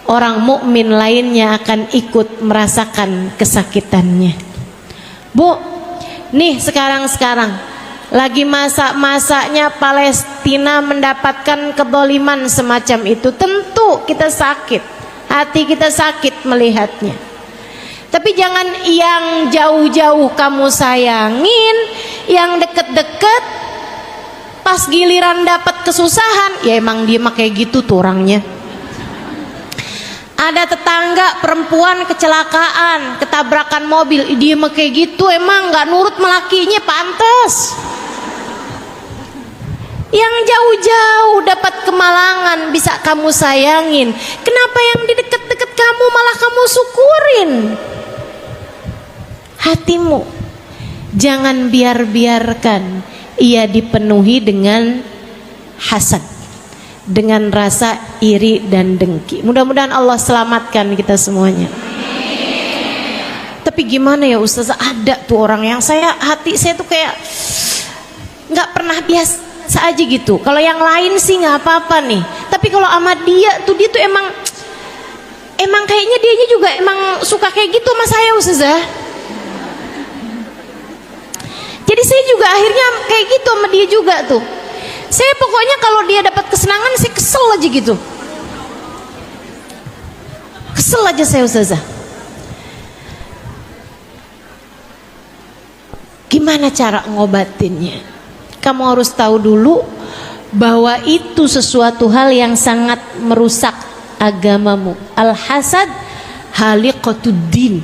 [SPEAKER 1] orang mukmin lainnya akan ikut merasakan kesakitannya. Bu, nih sekarang lagi masa-masanya Palestina mendapatkan kedoliman semacam itu. Tentu kita sakit, hati kita sakit melihatnya. Tapi jangan yang jauh-jauh kamu sayangin, yang deket-deket pas giliran dapat kesusahan, ya emang dia mah kayak gitu tuh orangnya. Ada tetangga perempuan kecelakaan, ketabrakan mobil, dia mah kayak gitu, emang nggak nurut melakinya, pantes. Yang jauh-jauh dapat kemalangan bisa kamu sayangin, kenapa yang di dekat-dekat kamu malah kamu syukurin? Hatimu jangan biarkan ia dipenuhi dengan hasad, dengan rasa iri dan dengki. Mudah-mudahan Allah selamatkan kita semuanya. Tapi gimana ya Ustazah, ada tuh orang yang hati saya tuh kayak nggak pernah biasa aja gitu. Kalau yang lain sih nggak apa-apa nih, tapi kalau sama dia tuh emang kayaknya dianya juga emang suka kayak gitu sama saya Ustazah. Jadi saya juga akhirnya kayak gitu sama dia juga tuh. Saya pokoknya kalau dia dapat kesenangan saya kesel aja gitu. Kesel aja saya Ustazah. Gimana cara ngobatinnya? Kamu harus tahu dulu bahwa itu sesuatu hal yang sangat merusak agamamu. Al-hasad haliqatuddin.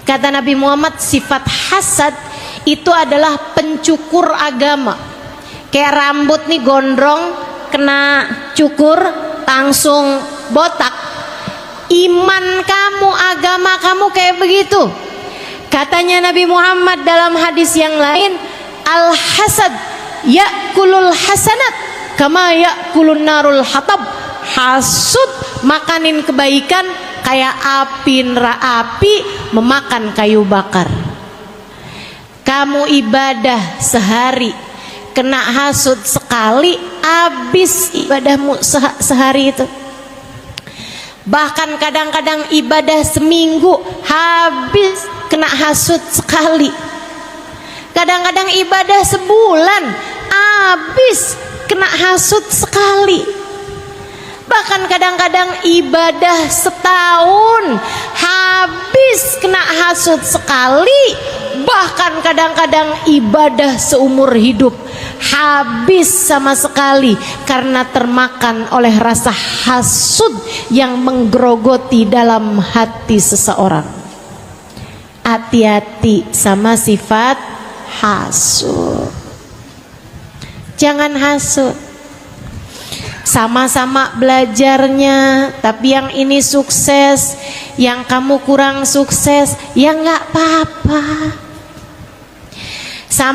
[SPEAKER 1] Kata Nabi Muhammad, sifat hasad itu adalah pencukur agama. Kayak rambut nih gondrong, kena cukur langsung botak. Iman kamu, agama kamu kayak begitu. Katanya Nabi Muhammad dalam hadis yang lain, al-hasad ya'kulul hasanat kama ya'kulun narul hatab. Hasud makanin kebaikan kayak api memakan kayu bakar. Kamu ibadah sehari, kena hasud sekali, habis ibadahmu sehari itu. Bahkan kadang-kadang ibadah seminggu, habis kena hasud sekali. Kadang-kadang ibadah sebulan, habis kena hasud sekali. Bahkan kadang-kadang ibadah setahun, habis kena hasud sekali. Bahkan kadang-kadang ibadah seumur hidup, habis sama sekali karena termakan oleh rasa hasud yang menggerogoti dalam hati seseorang. Hati-hati sama sifat hasud. Jangan hasud. Sama-sama belajarnya, tapi yang ini sukses, yang kamu kurang sukses, ya nggak apa-apa. Sama